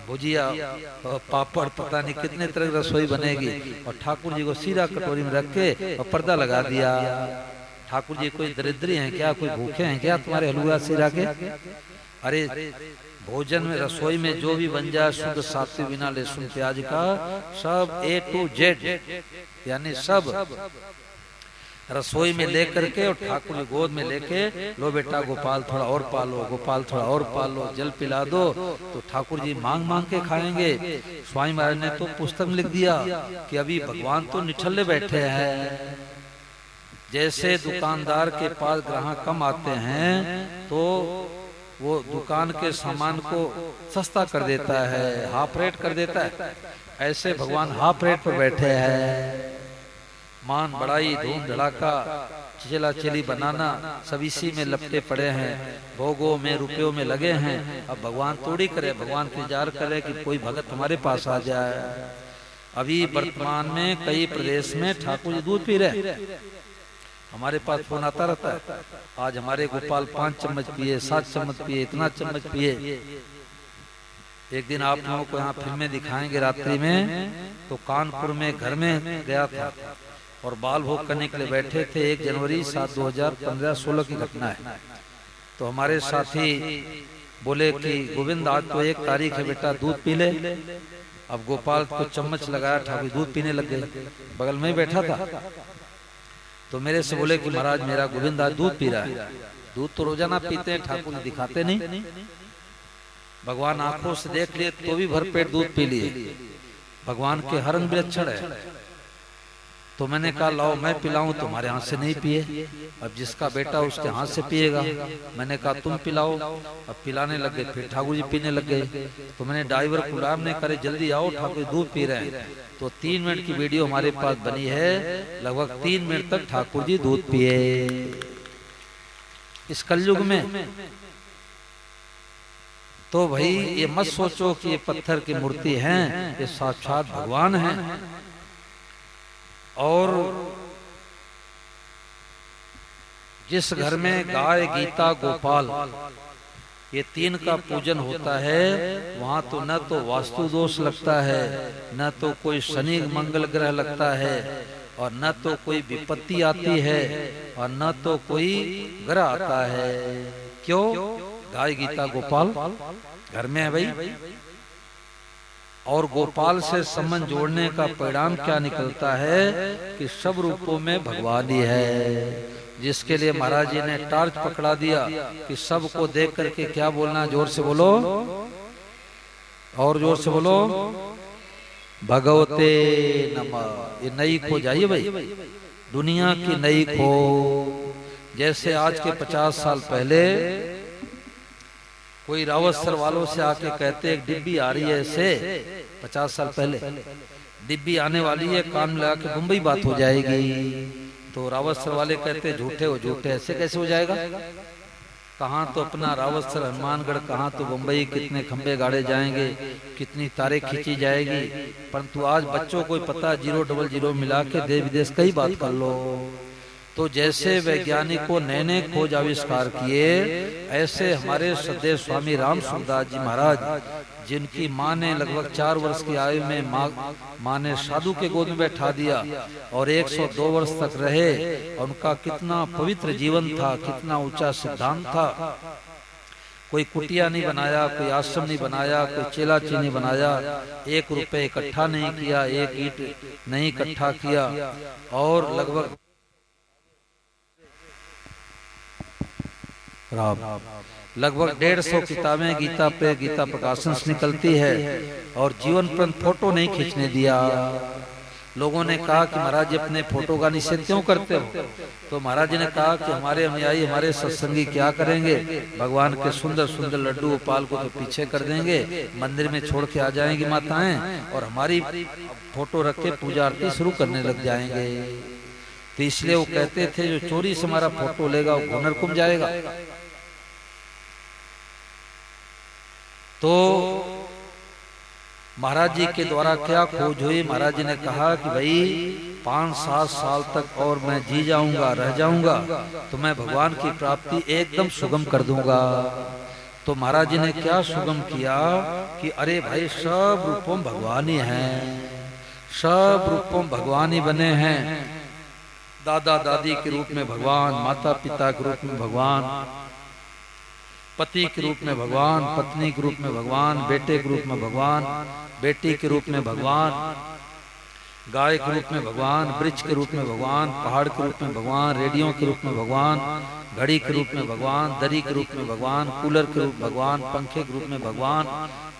भुजिया, पापड़, पता नहीं कितने तरह की रसोई बनेगी। और ठाकुर जी को सीधा कटोरी में रख के और पर्दा लगा दिया। ठाकुर जी कोई दरिद्री हैं क्या, कोई भूखे हैं क्या तुम्हारे हलवा सिरा के? अरे भोजन में, रसोई में जो भी बन जाए शुद्ध सात्विक, बिना लहसुन प्याज का, सब A to Z, यानी सब रसोई में लेकर के और ठाकुर जी गोद में लेके, लो बेटा गोपाल थोड़ा और पालो, गोपाल थोड़ा और पालो, जल पिला दो। तो ठाकुर जी मांग मांग के खाएंगे। स्वामी महाराज ने तो पुस्तक में लिख दिया कि अभी भगवान तो निठल्ले बैठे हैं। जैसे दुकानदार के पास ग्राहक कम आते हैं तो वो दुकान के सामान को सस्ता कर देता है, हाफ रेट कर देता है, ऐसे भगवान हाफ रेट पर बैठे हैं। मान बढ़ाई, धूम धड़ाका, चेला चेली बनाना, सब इसी में लपटे पड़े हैं, भोगों में, रुपयों में लगे हैं। अब भगवान थोड़ी करे, भगवान इंतजार करे कि कोई भगत हमारे पास आ जाए। अभी वर्तमान में कई प्रदेश में ठाकुर जी दूध पी रहे, हमारे पास फोन आता रहता है, आज हमारे गोपाल 5 चम्मच पिए, 7 चम्मच पिए, इतना चम्मच पिए। एक दिन आप लोगों को यहाँ फिल्में दिखाएंगे रात्रि में। तो कानपुर में घर में गया था और बाल भोग करने के लिए बैठे थे। 1 जनवरी 7 2015-16 की घटना है। तो हमारे साथी बोले कि गोविंद आज तो 1 तारीख है बेटा, दूध पी ले। अब गोपाल को चम्मच लगाया, ठाकुर दूध पीने लग गए, बगल में ही बैठा था। तो मेरे से बोले कि महाराज मेरा गोविंद आज दूध पी रहा है। दूध तो रोजाना पीते हैं, ठाकुर दिखाते नहीं। भगवान आंखों से देख लिए तो भी भरपेट दूध पी लिए। भगवान के हर अंग विलक्षण है। तो मैंने कहा लाओ मैं पिलाऊं, तुम्हारे हाथ से नहीं पिए, अब जिसका बेटा उसके हाथ से पिएगा। मैंने कहा तुम पिलाओ, अब पिलाने लग गए, फिर ठाकुर जी पीने लग गए। तो मैंने ड्राइवर को बुलाया, हमने करे जल्दी आओ ठाकुर दूध पी रहे हैं। तो 3 मिनट की वीडियो हमारे पास बनी है, लगभग 3 मिनट तक ठाकुर जी दूध पिए। इस कलयुग में तो भाई ये मत सोचो कि ये पत्थर की मूर्ति हैं, ये साक्षात भगवान हैं। और जिस घर में गाय, गीता, गोपाल ये 3 का पूजन होता है, वहां तो न तो वास्तु दोष लगता है, न तो कोई शनि मंगल ग्रह लगता है, और न तो कोई विपत्ति आती है, और न तो कोई ग्रह आता है। क्यों? गाय, गीता, गोपाल घर में है भाई। और गोपाल से संबंध जोड़ने का परिणाम क्या निकलता है कि सब रूपों में भगवान ही है। जिसके लिए महाराज जी ने टार्च पकड़ा दिया कि सबको देख करके क्या बोलना, जोर से बोलो, और जोर से बोलो, भगवते नमः। ये नई खोज आई भाई, दुनिया की नई खोज। जैसे आज के 50 साल पहले कोई रावतसर वालों से आके कहते एक डिब्बी आ रही है, ऐसे 50 साल पहले डिब्बी आने वाली है, कान में लगा के मुंबई बात हो जाएगी। तो रावतसर वाले कहते झूठे हो झूठे, ऐसे कैसे हो जाएगा? कहाँ तो अपना रावतसर, हनुमानगढ़, कहाँ तो मुंबई, कितने खंबे गाड़े जाएंगे, कितनी तारे खींची जाएगी। परंतु आज बच्चों को पता 000 मिला के देश विदेश कई बात कर लो। तो जैसे वैज्ञानिकों नए नए खोज आविष्कार किए, ऐसे हमारे श्रद्धेय स्वामी राम सुखदास जी महाराज, जिनकी माँ ने लगभग 4 वर्ष की आयु में माँ ने साधु के गोद में बैठा दिया और 102 वर्ष तक रहे। उनका कितना पवित्र जीवन था, कितना ऊंचा सिद्धांत था। कोई कुटिया नहीं बनाया, कोई आश्रम नहीं बनाया, कोई चेला चीनी बनाया, 1 रुपए इकट्ठा नहीं किया, 1 ईंट नहीं इकट्ठा किया, और लगभग लगभग 150 किताबें गीता पे, गीता प्रकाशन से निकलती है। और जीवन पर फोटो नहीं खींचने दिया। लोगों ने कहा कि महाराज जी अपने फोटो का निषेध क्यों करते हो? तो महाराज जी ने कहा कि हमारे अनुयायी, हमारे सत्संगी क्या करेंगे? भगवान के सुंदर सुंदर लड्डू गोपाल को तो पीछे कर देंगे, मंदिर में छोड़ के आ जाएंगी माताएं, और हमारी फोटो रख के पूजा आरती शुरू करने लग जाएंगे। तो इसलिए वो कहते थे जो चोरी से हमारा फोटो लेगा वो घूनर कुम जाएगा। तो महाराज जी के द्वारा क्या खोज हुई? महाराज जी ने कहा कि भाई 5-7 साल तक और मैं जी जाऊंगा, रह जाऊंगा, तो मैं भगवान की प्राप्ति एकदम सुगम कर दूंगा। तो महाराज जी ने क्या सुगम किया कि अरे भाई सब रूपों में भगवान ही हैं, सब रूपों में भगवान ही बने हैं। दादा दादी के रूप में भगवान, माता पिता के रूप में भगवान, पति के रूप में भगवान, पत्नी के रूप में भगवान, बेटे के रूप में भगवान, बेटी के रूप में भगवान, गाय के रूप में भगवान, वृक्ष के रूप में भगवान, पहाड़ के रूप में भगवान, रेडियो के रूप में भगवान, घड़ी के रूप में भगवान, दरी के रूप में भगवान, कूलर के रूप में भगवान, पंखे के रूप में भगवान,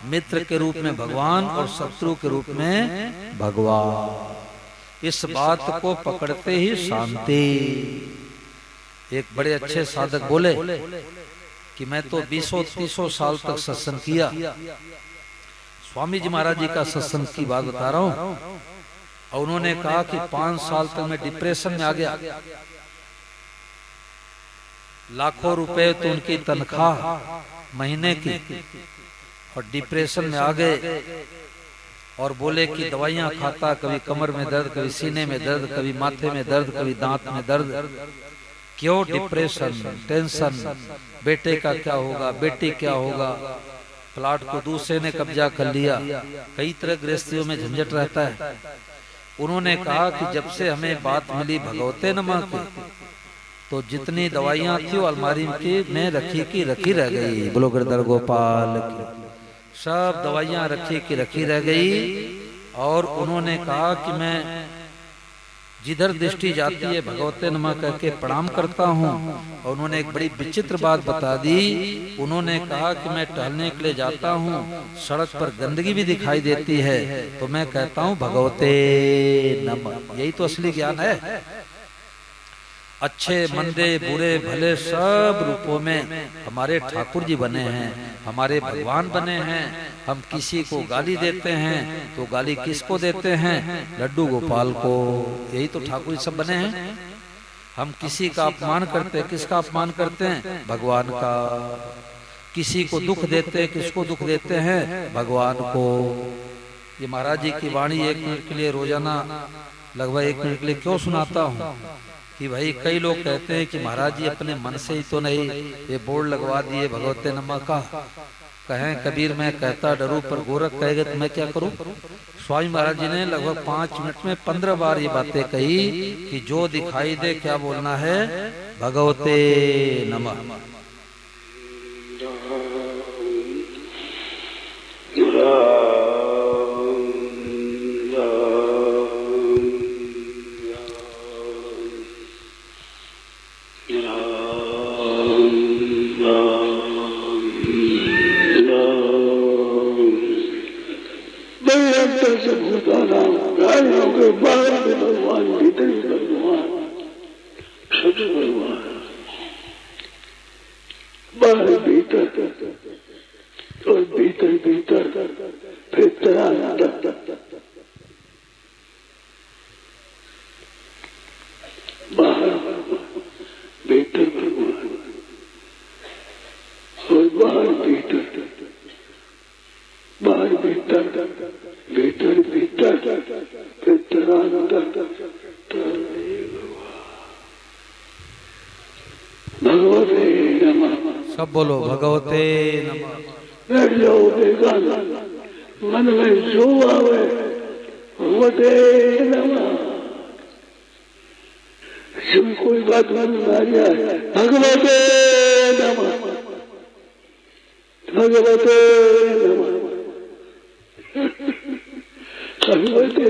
मित्र के रूप में भगवान और शत्रु के रूप में भगवान। इस बात को पकड़ते ही शांति। एक बड़े अच्छे साधक बोले कि मैं तो 20-30 साल तक सत्संग किया। स्वामी जी महाराज जी का सत्संग की बात बता रहा हूं। और उन्होंने कहा कि 5 साल तक मैं डिप्रेशन में आ गया। लाखों रुपए तो उनकी तनख्वाह महीने की, और डिप्रेशन में आ गए। और बोले कि दवाइयां खाता, कभी कमर में दर्द, कभी सीने में दर्द, कभी माथे में दर्द, कभी दांत में दर्द। क्यों? डिप्रेशन, टेंशन, बेटे का क्या होगा, बेटी क्या होगा, प्लाट को दूसरे ने कब्जा कर लिया, कई तरह गृहस्थियों में झंझट रहता है। उन्होंने कहा कि जब से हमें बात मिली भगवते नमः की, तो जितनी दवाइयां थी वो अलमारी में रखी रह गई। बोलो गिरधर गोपाल की। सब दवाइयां रखी रह गई। और उन्होंने कहा कि मैं जिधर दृष्टि जाती है भगवते नमः करके प्रणाम करता हूँ। और उन्होंने एक बड़ी विचित्र बात बता दी। उन्होंने कहा कि मैं टहलने के लिए जाता हूँ, सड़क पर गंदगी भी दिखाई देती है, तो मैं कहता हूँ भगवते नमः। यही तो असली ज्ञान है। अच्छे मंदे बुरे भले सब रूपों में हमारे ठाकुर जी बने हैं, हमारे भगवान बने हैं। हम किसी को गाली देते हैं तो गाली किसको देते हैं? लड्डू गोपाल को। यही तो ठाकुर जी सब बने हैं। हम किसी का अपमान करते हैं, किसका अपमान करते हैं? भगवान का। किसी को दुख देते, किसको दुख देते हैं? भगवान को। ये महाराज जी की वाणी 1 मिनट के लिए रोजाना लगभग 1 मिनट के लिए क्यों सुनाता हूँ कि भाई कई लोग कहते हैं कि महाराज जी अपने मन से ही तो नहीं ये बोर्ड लगवा दिए भगवते नमः का। कहें कबीर मैं कहता डरू पर गोरख कहेगा तो मैं क्या करूं? स्वामी महाराज जी ने लगभग 5 मिनट में 15 बार ये बातें कही कि जो दिखाई दे क्या बोलना है? भगवते नमः। भगवान भीतर भगवान, सब भगवान, बाहर भीतर और भीतर भीतर फिर तरह बाहर भीतर भगवान और बाहर भीतर, बाहर भीतर भीतर भीतर फिर भगवते नमः। सब बोलो भगवते नमः। बैठ जाओ बेगाना, मन में जो आवे भगवते नमः। जब कोई बात मन में आ जाए भगवते नमः, भगवते नमः, भगवते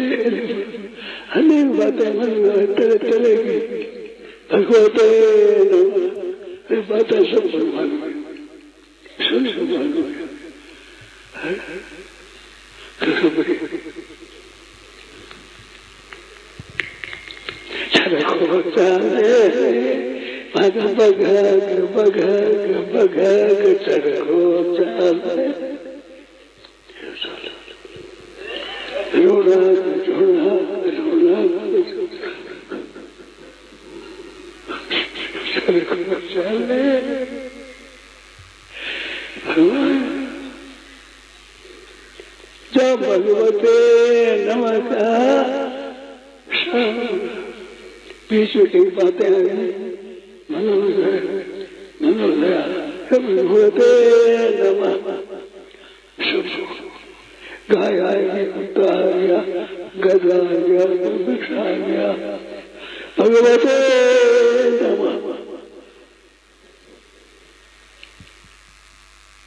अनेक बातें मन में चलेगी। भगवते नमः, ये बातें सब भगवान में, सब भगवान में। चरखो चाले भग भग भग भग चरखो चाले रोना रोना रोना चरखो चाले भगवान जा भगवते नमः। बीच में कई बातें आ गई। भगवते नमः। गाय आएगी, कुत्ता आ गया, गधा आ गया, वृक्ष आ गया। भगवते नमः।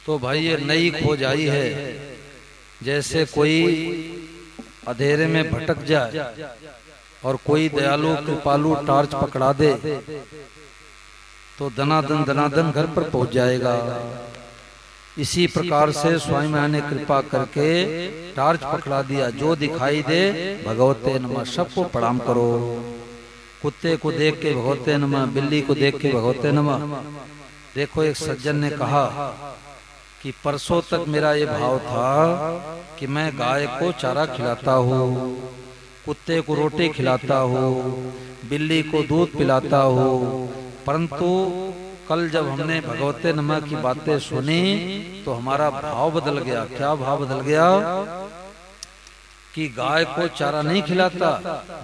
तो भाई ये नई खोज आई है। जैसे कोई अंधेरे में भटक जाए और कोई दयालु कृपालु टार्च पकड़ा दे तो दनादन घर पर पहुंच जाएगा। इसी प्रकार से स्वामी महाराज ने कृपा करके टार्च पकड़ा दिया। जो दिखाई दे भगवते नमः, सबको प्रणाम करो। कुत्ते को देख के भगवते नमः, बिल्ली को देख के भगवते नमः। देखो एक सज्जन ने कहा कि परसों तक मेरा ये भाव था कि मैं गाय को चारा खिलाता हूँ, कुत्ते को रोटी खिलाता हूँ, बिल्ली को दूध पिलाता हूँ, परंतु कल जब हमने भगवते नमः की बातें सुनी तो हमारा भाव बदल गया। क्या भाव बदल गया? कि गाय को चारा नहीं खिलाता,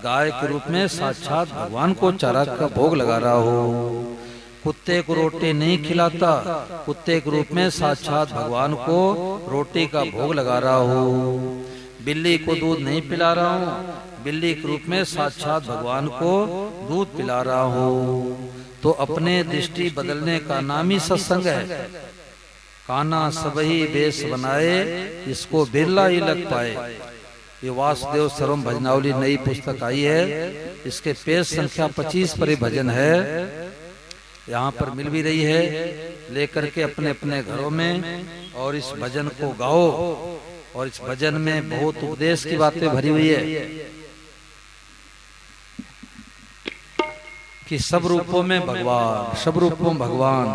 गाय के रूप में साक्षात भगवान को चारा का भोग लगा रहा हूँ। कुत्ते को रोटी नहीं खिलाता, कुत्ते के रूप में साक्षात भगवान को रोटी का भोग लगा रहा हूँ। बिल्ली को दूध नहीं पिला रहा हूँ, बिल्ली के रूप में साक्षात भगवान को दूध पिला रहा हूँ। तो अपने दृष्टि बदलने का नाम ही सत्संग है। काना सबही बेस बनाए, इसको बिरला ही लग पाए। ये वासुदेव सर्वम भजनावली नई पुस्तक आई है। इसके पेज संख्या 25 पर भजन है। यहाँ पर मिल भी रही है। लेकर के अपने अपने घरों में और इस भजन को गाओ। और इस भजन में बहुत उपदेश की बातें भरी हुई है कि सब रूपों में भगवान, सब रूपों में भगवान।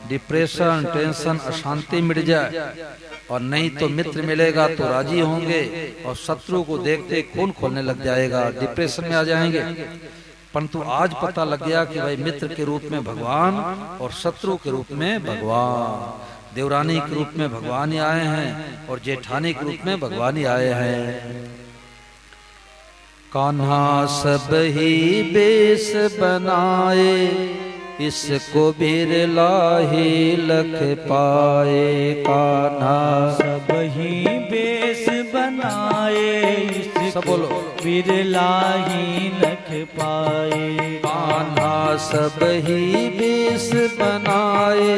डिप्रेशन, टेंशन, अशांति मिट जाए और नहीं तो मित्र मिलेगा तो राजी होंगे और शत्रु को देखते खून खोलने लग जाएगा, डिप्रेशन में आ जाएंगे। परंतु आज पता लग गया कि भाई मित्र के रूप में भगवान और शत्रु के रूप में भगवान। देवरानी के रूप में भगवान ही आए हैं और जेठानी के रूप में भगवान ही आए हैं। कान्हा सब ही बेस बनाए, इसको बिरला ही लख पाए। कान्हा सब ही बेस बनाए, सब बोलो, बिरला ही लख पाए। कान्हा सब ही बेस बनाए,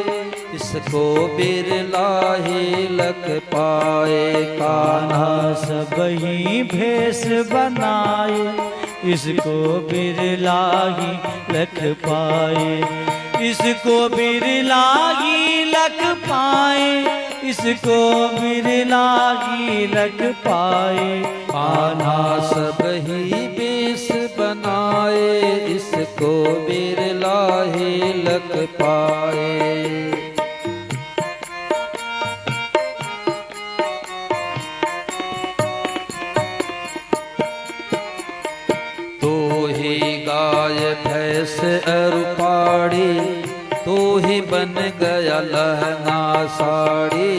इसको बिरला ही लख पाए। कान्हा सब ही भेष बनाए, इसको बिरला ही लख पाए। इसको बिरला ही लख पाए, इसको बिरला ही लख पाए। कान्हा सब ही बेस बनाए, इसको बिरला ही लख पाए। गाय भैंस अरुपाड़ी, तू ही बन गया लहंगा साड़ी।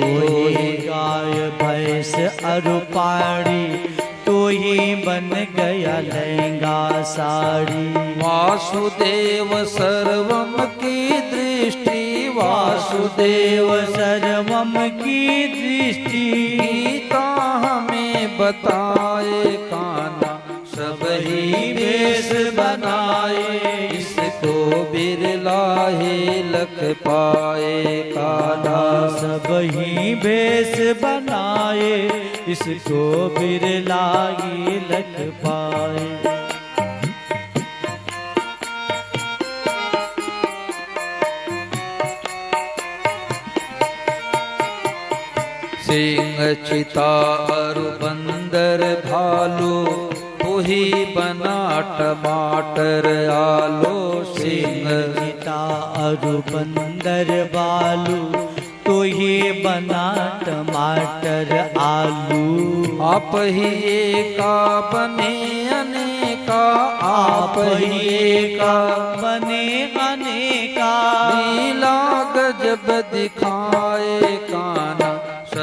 तू ही गाय भैंस अरुपाड़ी, तू ही बन गया लहंगा साड़ी। वासुदेव सर्वम की दृष्टि, वासुदेव सर्वम की दृष्टि। गीता हमें बताए, कान्हा सब ही बेस बनाए, इसको बिरला ही लख पाए। कान्हा सब ही बेस बनाए, इसको बिरला ही लख पाए। सिंह चिता और बंदर भालू, तू ही बना टमाटर आलू। सिंह चिता और बंदर बालू, तू ही बना टमाटर आलू। आप ही एका बने अनेका, आप ही एका बने अनेका। लीला गजब दिखाए, कान्हा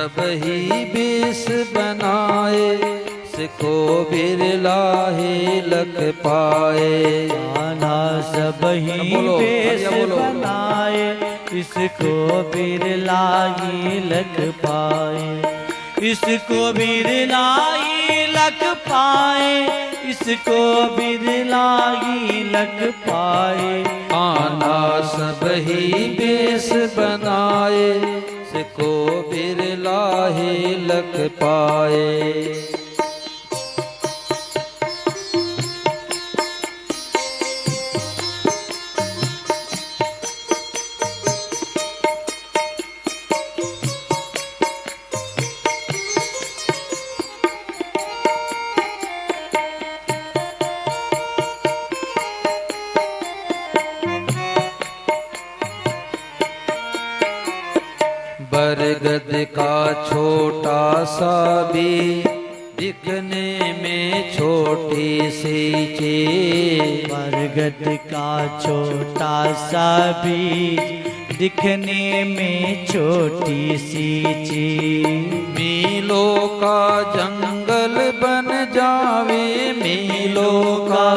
सब ही बेस बनाए, सिको बिरला ही लख पाए। कान्हा सब ही बेस बनाए, इसको बिरला ही लख पाए। इसको बिरला ही लख पाए, इसको बिरला ही लख पाए। कान्हा सब ही बेस बनाए, सिको बिरला ही लख पाए। बरगद का छोटा सा भी दिखने में छोटी सी चीज। बरगद का छोटा सा बीज दिखने में छोटी सी चीज। मीलों का जंगल बन जावे, मीलों का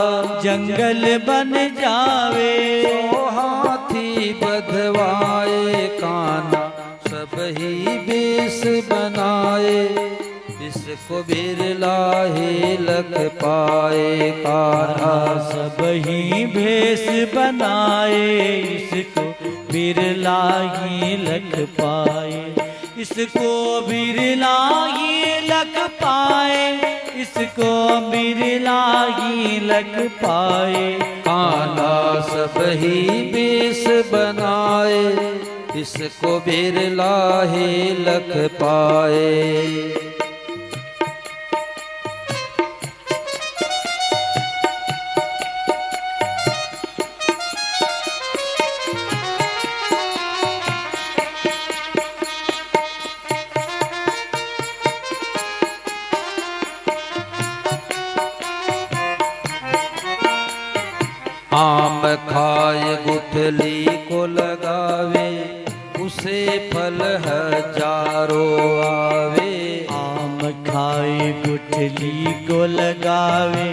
जंगल बन जावे। तो हाथी बधवाए, कान्हा सब ही बेस बनाए, इसको बिरला ही लख पाए। कान्हा सब ही भेष बनाए, इसको बिरला ही लख पाए। इसको बिरला ही लख पाए, इसको बिरला ही लख पाए। कान्हा सब ही बेस बनाए, इसको बिरला ही लख पाए। आम खाए गुठली को लगावे, उसे फल हजारों आवे। आम खाए गुठली को लगावे,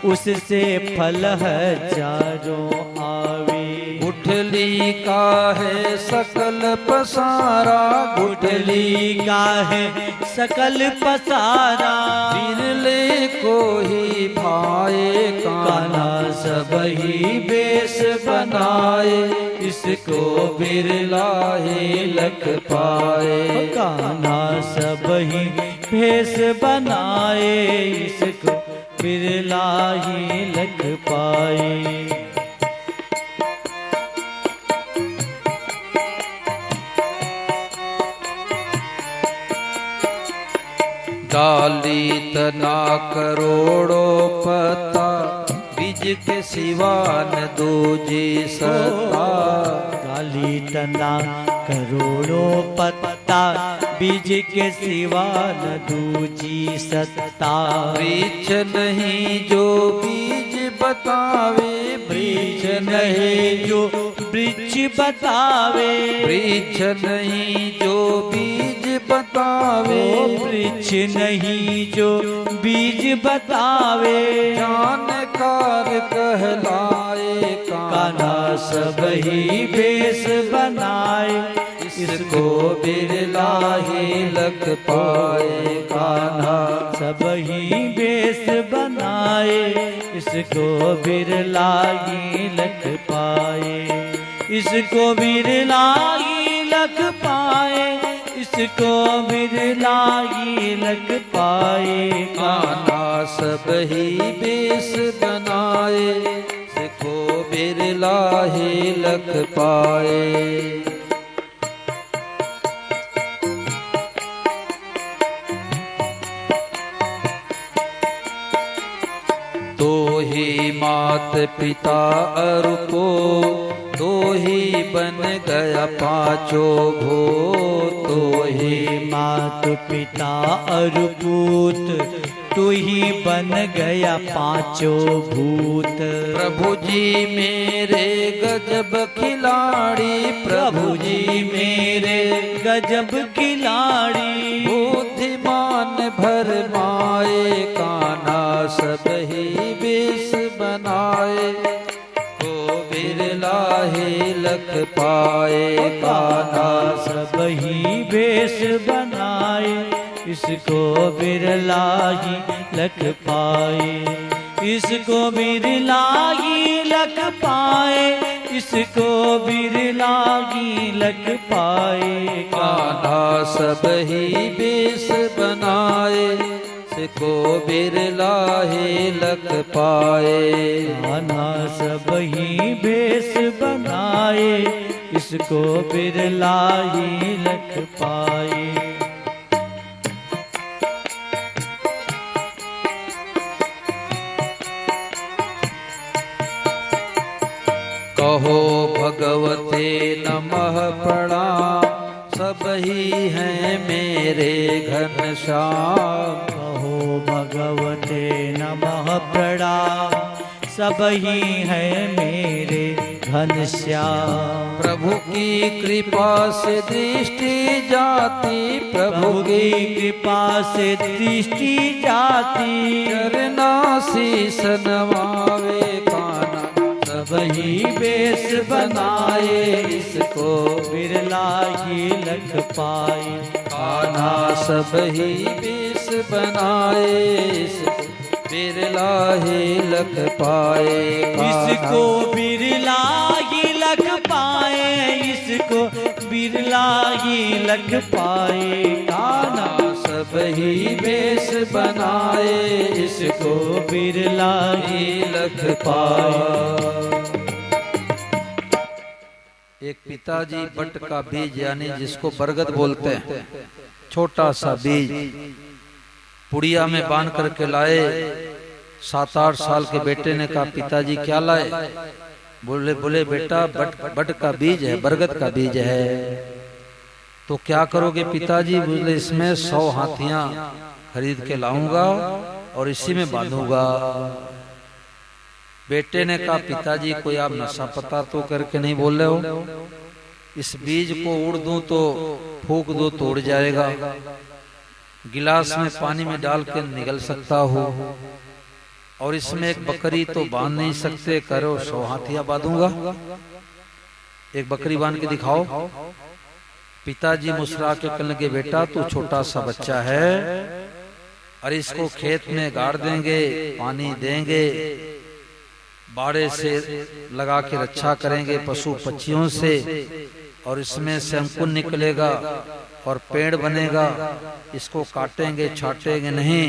उससे फल हजारों आवे। गुठली का है सकल पसारा, गुठली का है सकल पसारा। बिरले को ही भाए, कान्हा सब ही बेस बनाए, इसको बिरला ही लख पाए। कान्हा सब ही भेष बनाए, इसको बिरला ही लख पाए। डाली तना करोड़ों पता, बीज के सिवा न दूजी सत्ता। डाली तना करोड़ों पत्ता, बीज के सिवा न दूजी सत्ता। वृक्ष नहीं जो बीज बतावे, वृक्ष नहीं जो वृक्ष बतावे। वृक्ष नहीं जो बीज बतावे, वृक्ष नहीं जो बीज बतावे। जानकार कहलाए, कान्हा सब ही भेष बनाए, इसको बिरला ही लख पाए। कान्हा सब ही भेष बनाए, इसको बिरला ही लख पाए। इसको बिरला ही लख पाए, इसको बिरला ही लख पाए। कान्हा सब ही बेस बनाए, इसको बिरला ही लख पाए। तो ही मात पिता अरुपो, तो ही बन गया पांचों भूत। तो ही मात पिता और पूत, तू ही बन गया पांचों भूत। प्रभु जी मेरे गजब खिलाड़ी, प्रभु जी मेरे गजब खिलाड़ी। बुद्धिमान भरमाए कान्हा सब ही बेस बनाए। को बिरला ही लख पाए कान्हा सब ही बेस बनाए। इसको बिरला ही लख पाए, इसको बिरला ही लख पाए, इसको बिरला ही लख पाए। कान्हा सब ही बेस बनाए, इसको बिरला ही लख पाए। कान्हा सब ही बेस बनाए, इसको बिरला ही लख पाए। कहो भगवते नमः प्रणाम, सब ही हैं मेरे घनश्याम। कहो भगवते नमः प्रणाम, सब ही हैं मेरे घनश्याम। प्रभु की कृपा से दृष्टि जाती, प्रभु की कृपा से दृष्टि जाती। चरणाशीष नवावे कान्हा सब ही बेस बनाए, इसको बिरला ही लख पाए। कान्हा सब ही बेस बनाए, इसको बिरला ही लख पाए। इसको बिरला ही लख पाए, इसको बिरला ही लख पाए। कान्हा सब ही बेस बनाए, इसको बिरला ही लख पाए। एक पिताजी बट का बीज यानी जिसको बरगद बोलते हैं, छोटा सा बीज पुड़िया में बांध करके लाए। 7-8 साल के बेटे ने कहा पिताजी क्या लाए? बोले बेटा बट का बीज है, बरगद का बीज है। तो क्या करोगे पिताजी? बोले इसमें 100 हाथियां खरीद के लाऊंगा और इसी में बांधूंगा। बेटे ने कहा पिताजी कोई आप नशा पता तो करके नहीं बोल रहे हो? इस बीज को उड़ दूं तो फूंक दो तो उड़ जाएगा, गिलास में पानी में डाल के निगल सकता हो, और इसमें एक बकरी तो बांध नहीं सकते, करो 100 हाथियां बांधूंगा। एक बकरी बांध के दिखाओ। पिताजी मुस्कुरा के कहने लगे बेटा तू छोटा सा बच्चा है, और इसको खेत में गाड़ देंगे, पानी देंगे, बाड़े से लगा के रक्षा करेंगे पशु पक्षियों से, और इसमें से अंकुर निकलेगा और पेड़ बनेगा। इसको काटेंगे छाटेंगे नहीं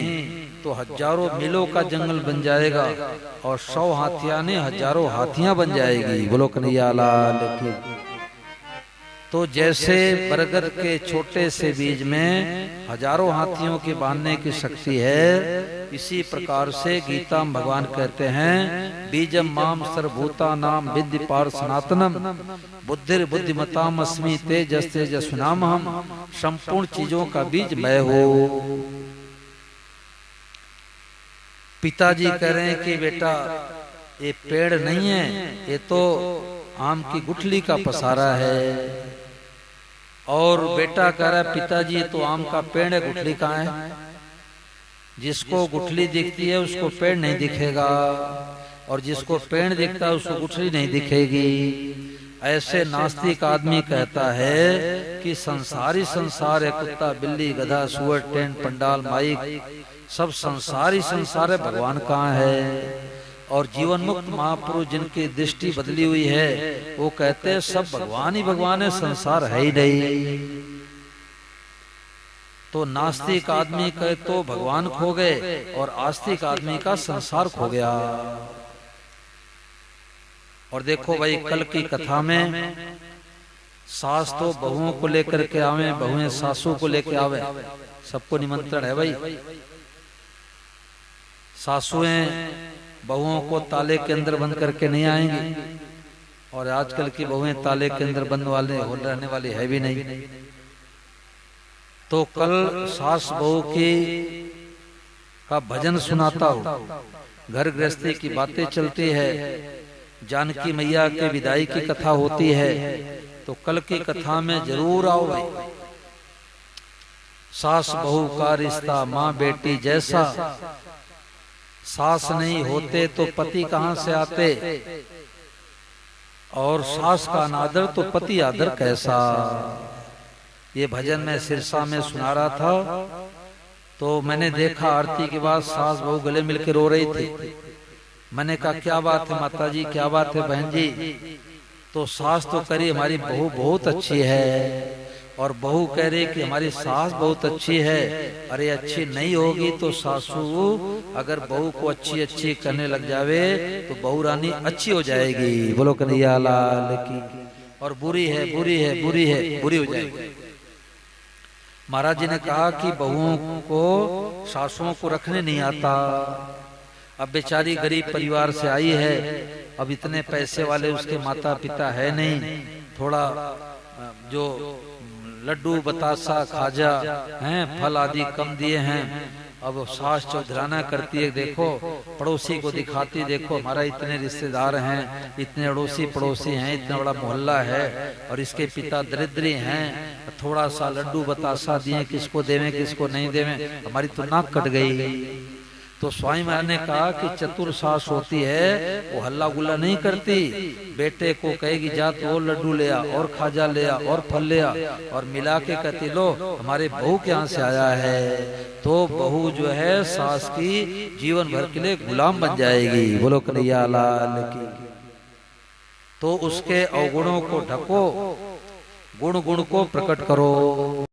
तो हजारों मीलों का जंगल बन जाएगा, और 100 हाथियां ने हजारों हाथियां बन जाएगी। बोलो कन्हैया लाल की। तो जैसे बरगद के छोटे से बीज में हजारों हाथियों के बांधने की शक्ति है, इसी प्रकार से गीता में भगवान कहते हैं बीजम माम सर्वभूता नाम विद्धि पार सनातनम बुद्धिर बुद्धिमताम अस्मि तेजस तेजस्विनाम हम। संपूर्ण चीजों का बीज मैं हो। पिताजी कह रहे हैं कि बेटा ये पेड़ नहीं है, ये तो आम की गुठली का पसारा है। और बेटा कह रहा है पिताजी ये तो आम का पेड़ है, गुठली कहाँ है? जिसको गुठली दिखती है उसको पेड़ नहीं दिखेगा, और जिसको पेड़ दिखता है उसको गुठली नहीं दिखेगी। ऐसे नास्तिक आदमी कहता है कि संसारी संसार है, कुत्ता बिल्ली गधा सुअर टेंट पंडाल माइक सब संसारी संसार है, भगवान कहाँ है? और जीवन मुक्त महापुरुष जिनकी दृष्टि बदली हुई है वो कहते हैं सब भगवान ही भगवान है, संसार है ही नहीं। तो नास्तिक आदमी कहे तो भगवान खो गए, और आस्तिक आदमी का संसार खो गया। और देखो भाई कल की कथा में सास तो बहुओं को लेकर के आवे, बहुएं सासू को लेकर आवे, सबको निमंत्रण है भाई। सासुएं बहुओं को ताले के अंदर बंद करके नहीं आएंगी, और आजकल की बहुएं ताले के अंदर बंद वाले हो रहने वाली है भी नहीं। तो कल सास बहू की का भजन सुनाता हूँ, घर गृहस्थी की बातें चलती है, जानकी मैया के विदाई की कथा होती है, तो कल की कथा में जरूर आओ भाई। सास बहू का रिश्ता माँ बेटी जैसा, सास नहीं होते तो पति कहाँ से आते, और सास का अनादर तो पति आदर कैसा। ये भजन मैं सिरसा में सुना रहा था, तो मैंने देखा आरती के बाद सास बहू गले मिलकर रो रही थी। मैंने कहा क्या बात है माता जी, क्या बात है बहन जी। तो सास तो कह रही हमारी बहू बहुत अच्छी है, और बहू कह रही कि हमारी सास बहुत अच्छी है। अरे अच्छी नहीं होगी तो सासू अगर बहू को अच्छी अच्छी करने लग जावे तो बहू रानी अच्छी हो जाएगी। बोलो कन्हैया लाल की। और बुरी है बुरी है बुरी है बुरी हो जाएगी। महाराज जी ने कहा कि बहुओं को सासुओं को रखने नहीं आता। अब बेचारी गरीब परिवार से आई है, अब इतने पैसे वाले उसके माता पिता है नहीं, थोड़ा जो लड्डू बतासा खाजा हैं फल आदि कम दिए हैं। अब सास चौधराना करती है, देखो पड़ोसी को दिखाती, देखो हमारा इतने रिश्तेदार हैं, इतने अड़ोसी पड़ोसी हैं, इतना बड़ा मोहल्ला है, और इसके पिता दरिद्री हैं, थोड़ा सा लड्डू बतासा दिए, किसको देवें किसको नहीं देवें, हमारी तो नाक कट गई। तो स्वामी महाराज ने कहा कि चतुर सास होती है, वो हल्ला गुल्ला नहीं करती, बेटे को कहेगी जा तो वो लड्डू ले आ और खाजा ले आ और फल ले आ, और मिला के कहती लो हमारे बहू के यहाँ से आया है। तो बहू जो है सास की जीवन भर के लिए गुलाम बन जाएगी। बोलो कन्हैया लाल की। तो उसके अवगुणों को ढको, गुण गुण को प्रकट करो।